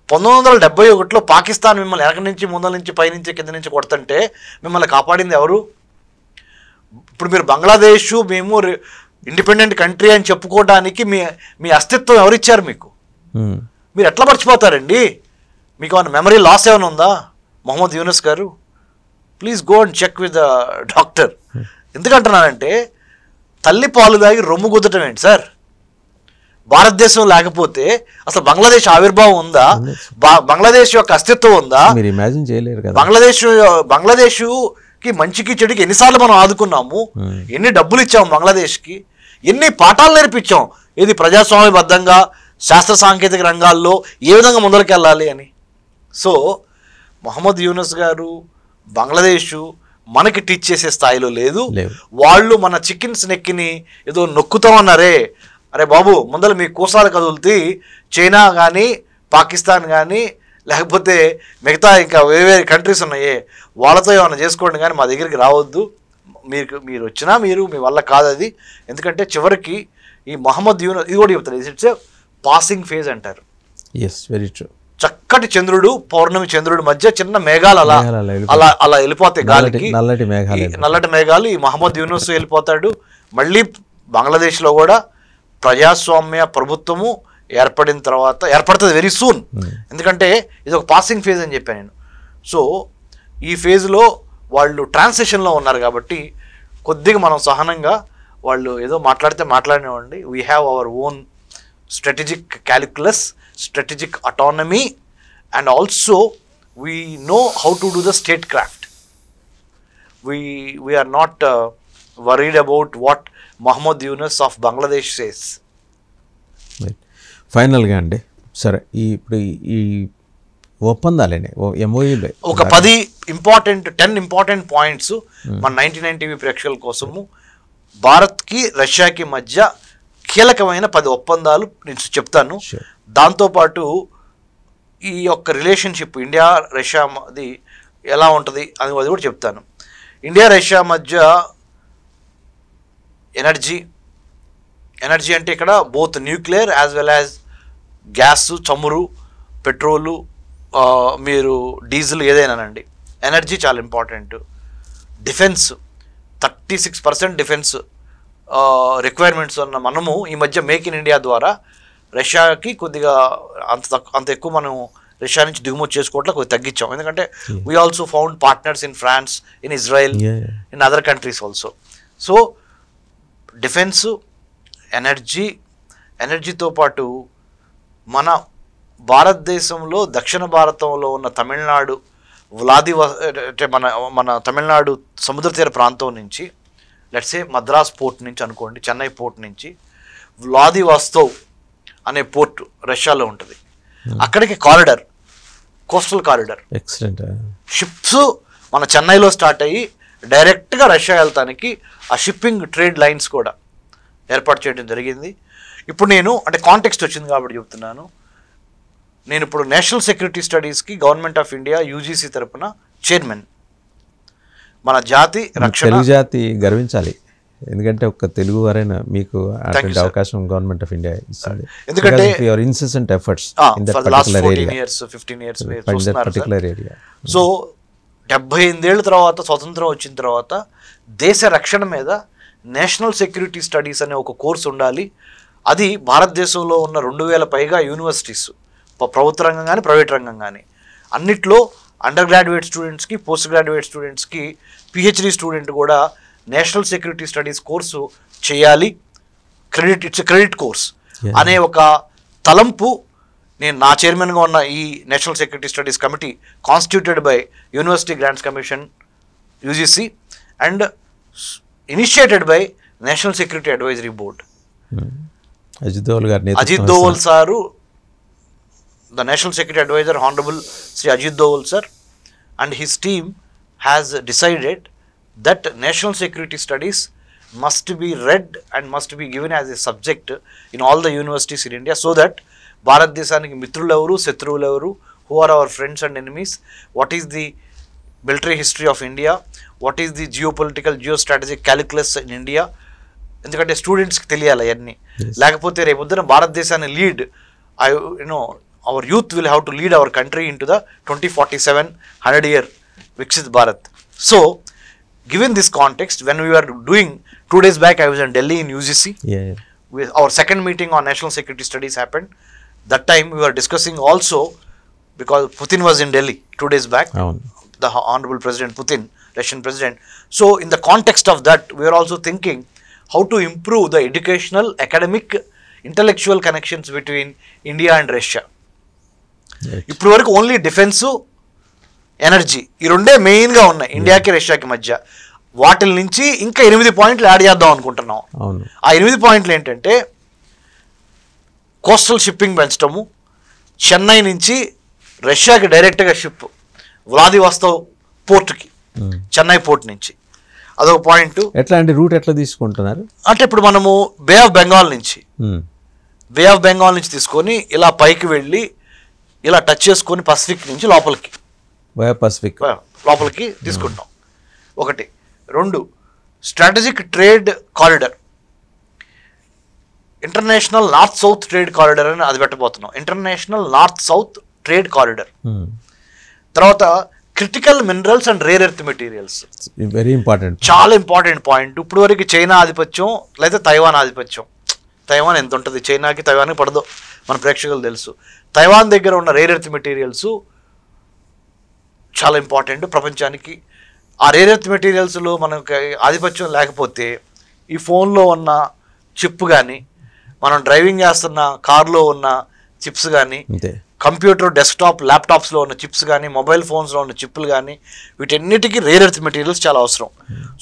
1971లో పాకిస్తాన్ మిమ్మల్ని వెనక నుంచి, ముందల నుంచి, పైనుంచి, కింద నుంచి కొడుతుంటే మిమ్మల్ని కాపాడింది ఎవరు? ఇప్పుడు మీరు బంగ్లాదేశ్ మేము ఇండిపెండెంట్ కంట్రీ అని చెప్పుకోవడానికి మీ అస్తిత్వం ఎవరిచ్చారు మీకు? మీరు ఎట్లా మర్చిపోతారండి? మీకు ఏమైనా మెమరీ లాస్ ఏమైనా ఉందా మొహమ్మద్ యూనస్ గారు? Please go and check with the doctor. ఎందుకంటున్నానంటే తల్లి పాలు దాగి రొమ్ము గుద్దటం ఏంటి సార్? భారతదేశం లేకపోతే అసలు బంగ్లాదేశ్ ఆవిర్భావం ఉందా? బంగ్లాదేశ్ యొక్క అస్తిత్వం ఉందా? మీరు ఇమాజిన్ చేయలేరు కదా. బంగ్లాదేశ్కి మంచికి చెడుకి ఎన్నిసార్లు మనం ఆదుకున్నాము, ఎన్ని డబ్బులు ఇచ్చాము బంగ్లాదేశ్కి, ఎన్ని పాఠాలు నేర్పించాం, ఇది ప్రజాస్వామ్యబద్ధంగా శాస్త్ర సాంకేతిక రంగాల్లో ఏ విధంగా ముందరికెళ్ళాలి అని. సో మొహమ్మద్ యూనస్ గారు బంగ్లాదేశ్ మనకి టీచ్ చేసే స్థాయిలో లేదు. వాళ్ళు మన చికెన్స్ నెక్కిని ఏదో నొక్కుతామన్నారే, అరే బాబు ముందర మీ కూసాలు కదులుతీ చైనా కానీ పాకిస్తాన్ కానీ లేకపోతే మిగతా ఇంకా వేరే కంట్రీస్ ఉన్నాయే వాళ్ళతో ఏమైనా చేసుకోండి, కానీ మా దగ్గరికి రావద్దు. మీరు వచ్చినా మీ వల్ల కాదు అది. ఎందుకంటే చివరికి ఈ మొహమ్మద్ యూనస్ ఇది కూడా చెప్తారు, ఇట్స్ ఏ పాసింగ్ ఫేజ్ అంటారు. Yes, very true. చక్కటి చంద్రుడు పౌర్ణమి చంద్రుడి మధ్య చిన్న మేఘాలు అలా వెళ్ళిపోతాయి గాలికి, నల్లటి మేఘాలు. ఈ మొహమ్మద్ యూనస్ వెళ్ళిపోతాడు. మళ్ళీ బంగ్లాదేశ్లో కూడా ప్రజాస్వామ్య ప్రభుత్వము ఏర్పడుతుంది వెరీ సూన్. ఎందుకంటే ఇది ఒక పాసింగ్ ఫేజ్ అని చెప్పాను నేను. సో ఈ ఫేజ్లో వాళ్ళు ట్రాన్సిషన్లో ఉన్నారు కాబట్టి కొద్దిగా మనం సహనంగా, వాళ్ళు ఏదో మాట్లాడినివ్వండి. We have our own strategic calculus, strategic autonomy, and also we know how to do the statecraft. We are not worried about what Mohammad Yunus of Bangladesh says. ఫైనల్గా అండి, సరే ఇప్పుడు ఈ ఒప్పందాలేనే ఎంఓయూలే ఒక 10 ఇంపార్టెంట్ పాయింట్స్ మన 99 టీవీ ప్రేక్షకుల కోసము భారత్కి రష్యాకి మధ్య కీలకమైన 10 ఒప్పందాలు నేను చెప్తాను. దాంతోపాటు ఈ యొక్క రిలేషన్షిప్ ఇండియా రష్యాది ఎలా ఉంటుంది అది కూడా చెప్తాను. ఇండియా రష్యా మధ్య ఎనర్జీ అంటే ఇక్కడ both nuclear as well as gas, చమురు, పెట్రోలు, మీరు డీజిల్ ఏదైనానండి. ఎనర్జీ చాలా ఇంపార్టెంట్. డిఫెన్స్ 36% డిఫెన్స్ రిక్వైర్మెంట్స్ ఉన్న మనము ఈ మధ్య మేక్ ఇన్ ఇండియా ద్వారా రష్యాకి కొద్దిగా అంత ఎక్కువ మనం రష్యా నుంచి దిగుమతి చేసుకోవట్లా కొద్దిగా తగ్గించాం. ఎందుకంటే we also found partners in France, in Israel, in other countries also. So defence, ఎనర్జీతో పాటు మన భారతదేశంలో దక్షిణ భారతంలో ఉన్న తమిళనాడు అంటే మన తమిళనాడు సముద్ర తీర ప్రాంతం నుంచి, లెట్స్ సే మద్రాస్ పోర్ట్ నుంచి అనుకోండి, చెన్నై పోర్ట్ నుంచి వ్లాదివాస్తవ్ అనే పోర్ట్ రష్యాలో ఉంటుంది. అక్కడికి corridor, coastal corridor, excellent. Ships మన చెన్నైలో స్టార్ట్ అయ్యి డైరెక్ట్గా రష్యా వెళ్తానికి ఆ షిప్పింగ్ ట్రేడ్ లైన్స్ కూడా ఏర్పాటు చేయడం జరిగింది. ఇప్పుడు నేను అంటే కాంటెక్స్ట్ వచ్చింది కాబట్టి చెప్తున్నాను. నేను ఇప్పుడు నేషనల్ సెక్యూరిటీ స్టడీస్కి గవర్నమెంట్ ఆఫ్ ఇండియా యూజీసీ తరపున చైర్మన్. మన జాతి రక్షణ, తెలుగు జాతి గర్వించాలి. ఎందుకంటే ఒక తెలుగు వారైనా మీకు అటువంటి అవకాశం గవర్నమెంట్ ఆఫ్ ఇండియా ఇస్తుంది. ఎందుకంటే your insistent efforts in that particular area. 15 years particular area. So 78 ఏళ్ళ తర్వాత స్వతంత్రం వచ్చిన తర్వాత దేశ రక్షణ మీద నేషనల్ సెక్యూరిటీ స్టడీస్ అనే ఒక కోర్సు ఉండాలి. అది భారతదేశంలో ఉన్న 2000 పైగా యూనివర్సిటీస్, ప్రభుత్వ రంగం కానీ ప్రైవేట్ రంగం కానీ అన్నిట్లో అండర్ గ్రాడ్యుయేట్ స్టూడెంట్స్కి, పోస్ట్ గ్రాడ్యుయేట్ స్టూడెంట్స్కి, పిహెచ్డి స్టూడెంట్ కూడా నేషనల్ సెక్యూరిటీ స్టడీస్ కోర్సు చేయాలి. ఇట్స్ క్రెడిట్ కోర్స్ అనే ఒక తలంపు నేను నా చైర్మన్గా ఉన్న ఈ national security studies committee constituted by university grants commission UGC and initiated by national security advisory board. Ajit Doval sir, the National Security Advisor, Honorable Sri Ajit Doval sir, and his team has decided that national security studies must be read and must be given as a subject in all the universities in India, so that Bharat Desaniki mitrulu evaru, shatruvulu evaru, who are our friends and enemies, what is the military history of India, what is the geopolitical, geostrategic calculus in India. ఎందుకంటే స్టూడెంట్స్కి తెలియాలి అవన్నీ. లేకపోతే రేపొద్దున భారతదేశాన్ని lead our youth will have to lead our country into the 2047 100-year Viksit Bharat. So, given this context, when we are doing 2 days back, I was in Delhi in UGC. Yeah, yeah. Our second meeting on national security studies happened. That time we were discussing also, because Putin was in Delhi 2 days back, అవును. the Honorable President Putin, Russian President. So in the context of that, we are also thinking how to improve the educational, academic, intellectual connections between India and Russia. Right. ఇప్పుడు వరకు only defence, energy, ఈ రెండే మెయిన్గా ఉన్నాయి ఇండియాకి రష్యాకి మధ్య. వాటి నుంచి ఇంకా 8 పాయింట్లు యాడ్ చేద్దాం అనుకుంటున్నాం. అవును. ఆ 8 పాయింట్లు ఏంటంటే కోస్టల్ షిప్పింగ్ పెంచడము, చెన్నై నుంచి రష్యాకి డైరెక్ట్గా షిప్ వ్లాదివాస్తవ్ పోర్టుకి, చెన్నై పోర్ట్ నుంచి, అదొక పాయింట్. ఎట్లాంటి రూట్ ఎట్లా తీసుకుంటున్నారు అంటే ఇప్పుడు మనము బే ఆఫ్ బెంగాల్ నుంచి తీసుకొని ఇలా పైకి వెళ్ళి ఇలా టచ్ చేసుకొని పసిఫిక్ నుంచి లోపలికి లోపలికి తీసుకుంటాం. ఒకటి. 2, strategic trade corridor, international north south trade corridor అని అది పెట్టబోతున్నాం. International north south trade corridor. తర్వాత critical minerals and rare earth materials, very important, చాలా ఇంపార్టెంట్ పాయింట్. ఇప్పుడు వరకు చైనా ఆధిపత్యం లేదా తైవాన్ ఆధిపత్యం. తైవాన్ ఎంత ఉంటుంది, చైనాకి తైవాన్కి పడదో మన ప్రేక్షకులు తెలుసు. తైవాన్ దగ్గర ఉన్న రేర్ ఎర్త్ మెటీరియల్స్ చాలా ఇంపార్టెంట్ ప్రపంచానికి. ఆ రేర్ ఎర్త్ మెటీరియల్స్లో మనకి ఆధిపత్యం లేకపోతే ఈ ఫోన్లో ఉన్న చిప్ కానీ, మనం డ్రైవింగ్ చేస్తున్న కార్లో ఉన్న చిప్స్ కానీ, కంప్యూటర్ డెస్క్టాప్ ల్యాప్టాప్స్లో ఉన్న చిప్స్ కానీ, మొబైల్ ఫోన్స్లో ఉన్న చిప్లు కానీ, వీటన్నిటికీ రేర్ ఎర్త్ మెటీరియల్స్ చాలా అవసరం.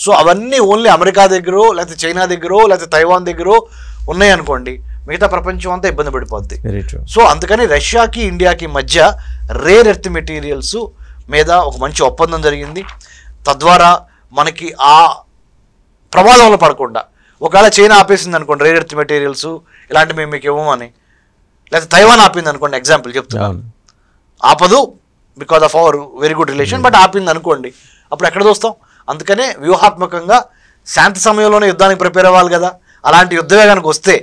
సో అవన్నీ ఓన్లీ అమెరికా దగ్గర లేకపోతే చైనా దగ్గర లేకపోతే తైవాన్ దగ్గర ఉన్నాయనుకోండి, మిగతా ప్రపంచం అంతా ఇబ్బంది పడిపోద్ది. సో అందుకని రష్యాకి ఇండియాకి మధ్య రేర్ ఎర్త్ మెటీరియల్స్ మీద ఒక మంచి ఒప్పందం జరిగింది. తద్వారా మనకి ఆ ప్రమాదంలో పడకుండా, ఒకవేళ చైనా ఆపేసింది అనుకోండి రేర్ ఎర్త్ మెటీరియల్స్ ఇలాంటి మేము మీకు ఇవ్వమని, లేకపోతే తైవాన్ ఆపింది అనుకోండి, ఎగ్జాంపుల్ చెప్తున్నాను, ఆపదు because of our very good relation, but ఆపింది అనుకోండి, అప్పుడు ఎక్కడ చూస్తాం. అందుకనే వ్యూహాత్మకంగా శాంతి సమయంలోనే యుద్ధానికి ప్రిపేర్ అవ్వాలి కదా. అలాంటి యుద్ధమే కనుక వస్తే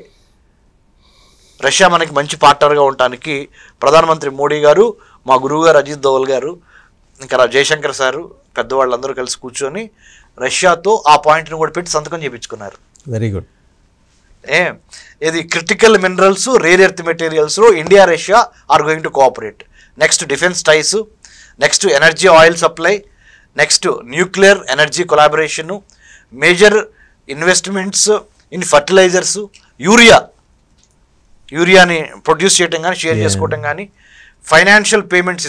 రష్యా మనకి మంచి పార్ట్నర్గా ఉండటానికి ప్రధానమంత్రి మోడీ గారు, మా గురువు గారు అజిత్ దోవల్ గారు, ఇంకా జయశంకర్ సారు, పెద్దవాళ్ళందరూ కలిసి కూర్చొని రష్యాతో ఆ పాయింట్ని కూడా పెట్టి సంతకం చేయించుకున్నారు. Very good. ఇది క్రిటికల్ మినరల్స్, రేర్ ఎర్త్ మెటీరియల్స్లో India Russia are going to cooperate. Next defence ties, next energy oil supply, next nuclear energy collaboration, major investments in fertilisers, యూరియాని ప్రొడ్యూస్ చేయటం కానీ షేర్ చేసుకోవటం కానీ, ఫైనాన్షియల్ పేమెంట్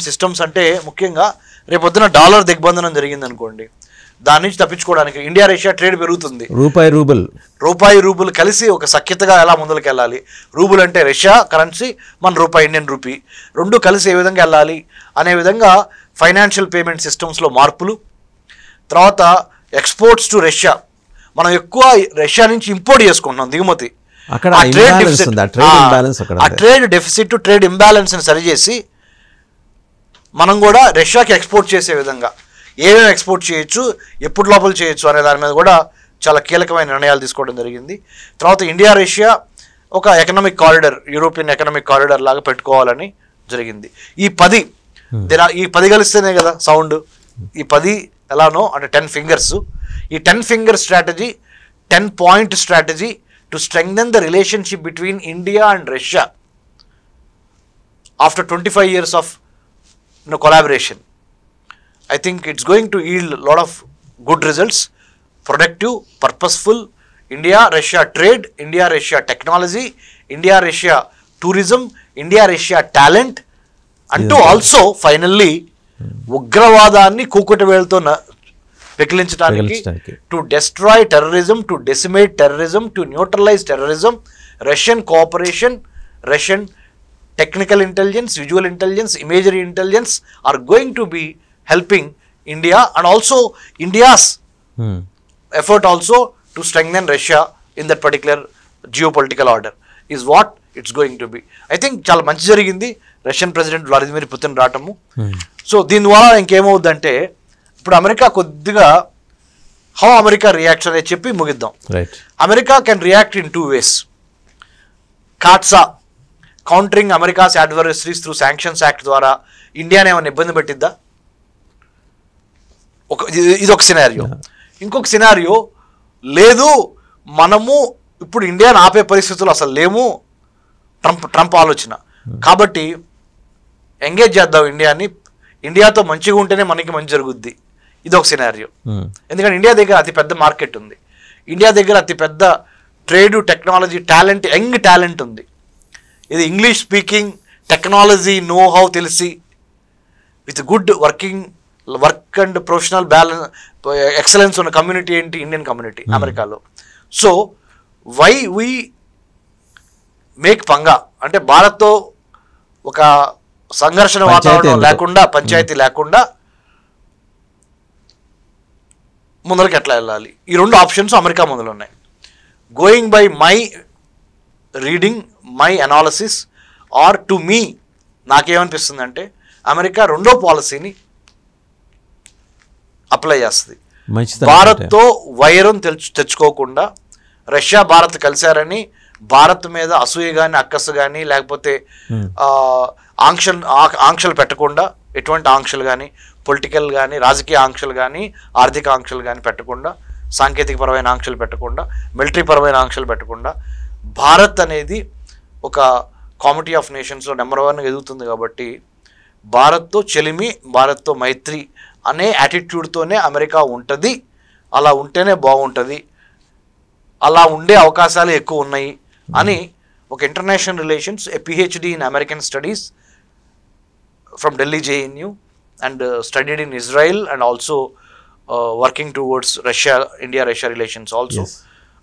సిస్టమ్స్ అంటే ముఖ్యంగా రేపొద్దున డాలర్ దిగ్బంధనం జరిగింది అనుకోండి, దాని నుంచి తప్పించుకోవడానికి ఇండియా రష్యా ట్రేడ్ పెరుగుతుంది. రూపాయి రూబుల్ కలిసి ఒక సఖ్యతగా ఎలా ముందుకు వెళ్ళాలి, రూబుల్ అంటే రష్యా కరెన్సీ, మన రూపాయి ఇండియన్ రూపీ, రెండు కలిసి ఏ విధంగా వెళ్ళాలి అనే విధంగా ఫైనాన్షియల్ పేమెంట్ సిస్టమ్స్లో మార్పులు. తర్వాత ఎక్స్పోర్ట్స్ టు రష్యా, మనం ఎక్కువ రష్యా నుంచి ఇంపోర్ట్ చేసుకుంటున్నాం, దిగుమతి. ట్రేడ్ డెఫిసిట్, ట్రేడ్ ఇంబ్యాలెన్స్ని సరిచేసి మనం కూడా రష్యాకి ఎక్స్పోర్ట్ చేసే విధంగా ఏమేమి ఎక్స్పోర్ట్ చేయొచ్చు, ఎప్పుడు లోపల చేయొచ్చు అనే దాని మీద కూడా చాలా కీలకమైన నిర్ణయాలు తీసుకోవడం జరిగింది. తర్వాత ఇండియా రష్యా ఒక economic corridor, European economic corridor లాగా పెట్టుకోవాలని జరిగింది. ఈ 10 కలిస్తేనే కదా సౌండ్. ఈ 10 ఎలానో అంటే 10 ఫింగర్స్. ఈ 10 finger strategy, 10 point strategy to strengthen the relationship between India and Russia after 25 years of collaboration. I think it's going to yield a lot of good results, productive, purposeful India-Russia trade, India-Russia technology, India-Russia tourism, India-Russia talent, and to also finally ఉగ్రవాదాన్ని కూకుట వేలతో పెకిలించడానికి, to destroy terrorism, to decimate terrorism, to neutralise terrorism. Russian cooperation, Russian technical intelligence, visual intelligence, imagery intelligence are going to be helping India, and also India's effort also to strengthen Russia in that particular geopolitical order is what it's going to be. I think చాలా మంచి జరిగింది Russian president Vladimir Putin రావటము. So దీని ద్వారా ఇంకేమవుద్దంటే, ఇప్పుడు America కొద్దిగా how America reacts అనేది చెప్పి ముగిద్దాం. America can react in 2 ways. CAATSA, countering America's adversaries through sanctions act ద్వారా ఇండియాని ఏమైనా ఇబ్బంది పెట్టిద్దా? ఇది ఒక సినారియో. ఇంకొక సినారియో లేదు, మనము ఇప్పుడు ఇండియాని ఆపే పరిస్థితులు అసలు లేము, ట్రంప్ ఆలోచన. కాబట్టి ఎంగేజ్ చేద్దాం ఇండియాని, ఇండియాతో మంచిగా ఉంటేనే మనకి మంచి జరుగుద్ది. ఇది ఒక సినారియో. ఎందుకంటే ఇండియా దగ్గర అతిపెద్ద మార్కెట్ ఉంది, ఇండియా దగ్గర అతిపెద్ద trade, technology, talent, young talent ఉంది. ఇది English speaking, technology know how తెలిసి, with good work and professional balance, excellence ఉన్న కమ్యూనిటీ ఏంటి? ఇండియన్ కమ్యూనిటీ అమెరికాలో. So why we make panga అంటే భారత్తో ఒక సంఘర్షణ వాతావరణం లేకుండా, పంచాయతీ లేకుండా ముందరికి ఎట్లా వెళ్ళాలి? ఈ రెండు ఆప్షన్స్ అమెరికా ముందులో ఉన్నాయి. Going by my reading, my analysis, or to me, నాకేమనిపిస్తుంది అంటే అమెరికా రెండో పాలసీని అప్లై చేస్తుంది. భారత్తో వైరం తెచ్చుకోకుండా, రష్యా భారత్ కలిశారని భారత్ మీద అసూయ కానీ, అక్కసు కానీ, లేకపోతే ఆంక్షలు పెట్టకుండా, ఎటువంటి ఆంక్షలు కానీ, పొలిటికల్ కానీ, రాజకీయ ఆంక్షలు కానీ, ఆర్థిక ఆంక్షలు కానీ పెట్టకుండా, సాంకేతికపరమైన ఆంక్షలు పెట్టకుండా, మిలిటరీ పరమైన ఆంక్షలు పెట్టకుండా, భారత్ అనేది ఒక కామిటీ ఆఫ్ నేషన్స్లో నెంబర్ 1 ఎదుగుతుంది. కాబట్టి భారత్తో చెలిమి, భారత్తో మైత్రి అనే యాటిట్యూడ్తోనే అమెరికా ఉంటుంది. అలా ఉంటేనే బాగుంటుంది, అలా ఉండే అవకాశాలు ఎక్కువ ఉన్నాయి అని ఒక international relations, A PhD in American studies from Delhi JNU and studied in Israel and also working towards India-Russia relations also. Yes.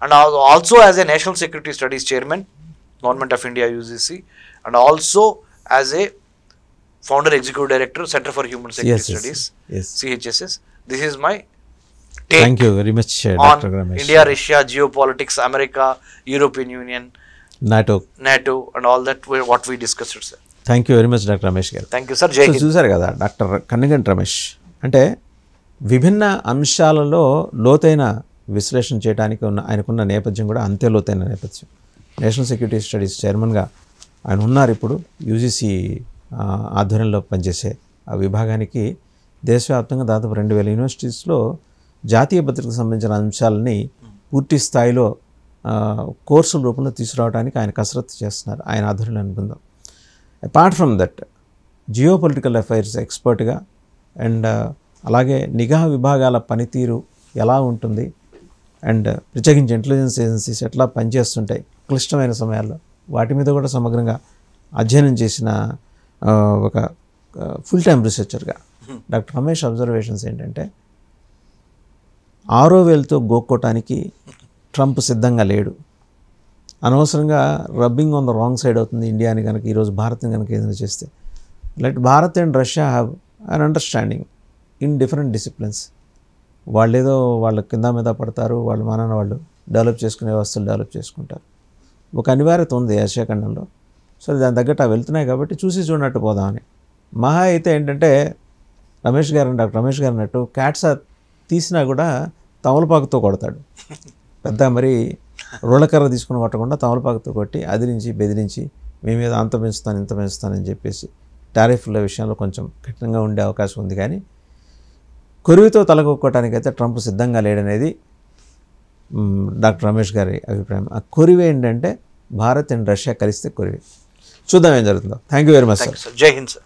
And also as a National Security Studies Chairman, Government of India UGC, and also as a Founder Executive Director, Center for Human Security Studies, CHSS. This is my take. Thank you very much, on Dr. Ramesh. India-Russia, geopolitics, America, European Union, NATO and all that, what we discussed, sir. Thank you very much doctor Ramesh గారు. Thank you sir. జై హింద్. చూసారు కదా doctor Kanniganti Ramesh అంటే విభిన్న అంశాలలో లోతైన విశ్లేషణ చేయడానికి ఆయనకున్న నేపథ్యం కూడా అంతే లోతైన నేపథ్యం. నేషనల్ సెక్యూరిటీ స్టడీస్ చైర్మన్గా ఆయన ఉన్నారు. ఇప్పుడు UGC ఆధ్వర్యంలో పనిచేసే ఆ విభాగానికి దేశవ్యాప్తంగా దాదాపు 2000 యూనివర్సిటీస్లో జాతీయ భద్రతకు సంబంధించిన అంశాలని పూర్తి స్థాయిలో కోర్సుల రూపంలో తీసుకురావడానికి ఆయన కసరత్తు చేస్తున్నారు, ఆయన ఆధ్వర్యంలో అనుకుందాం. Apart from that geopolitical affairs ఎక్స్పర్ట్గా అండ్ అలాగే నిఘా విభాగాల పనితీరు ఎలా ఉంటుంది అండ్ ప్రత్యేకించి ఇంటెలిజెన్స్ ఏజెన్సీస్ ఎట్లా పనిచేస్తుంటాయి క్లిష్టమైన సమయాల్లో, వాటి మీద కూడా సమగ్రంగా అధ్యయనం చేసిన ఒక ఫుల్ టైం రీసెర్చర్గా డాక్టర్ రమేష్ అబ్జర్వేషన్స్ ఏంటంటే, 6వ వేలుతో గోక్కోటానికి ట్రంప్ సిద్ధంగా లేడు. అనవసరంగా rubbing on the wrong side అవుతుంది ఇండియాని కనుక ఈరోజు భారత్ని కనుక ఏదైనా చేస్తే. Like Bharat and Russia have an understanding in different disciplines. వాళ్ళు ఏదో వాళ్ళ కింద మీద పడతారు, వాళ్ళు మానాన వాళ్ళు డెవలప్ చేసుకునే వ్యవస్థలు డెవలప్ చేసుకుంటారు. ఒక అనివార్యత ఉంది ఆసియా ఖండంలో. సో దాని తగ్గట్టు అవి వెళ్తున్నాయి కాబట్టి చూసి చూడనట్టు పోదామని. మహా అయితే ఏంటంటే డాక్టర్ రమేష్ గారు అన్నట్టు క్యాట్సా తీసినా కూడా తమలపాకుతో కొడతాడు. పెద్ద మరి రోళ్ళకర్ర తీసుకుని కొట్టకుండా తమలపాకుతో కొట్టి అదిరించి బెదిరించి మీ మీద అంత పెంచుతాను ఇంత పెంచుతానని చెప్పేసి టారిఫ్ల విషయంలో కొంచెం కఠినంగా ఉండే అవకాశం ఉంది. కానీ కొరివితో తలకొక్కటానికైతే ట్రంప్ సిద్ధంగా లేడనేది డాక్టర్ రమేష్ గారి అభిప్రాయం. ఆ కొరివి ఏంటంటే భారత్ అండ్ రష్యా కలిస్తే కొరివి. చూద్దాం ఏం జరుగుతుందో. Thank you very much sir. జై హింద్ సార్.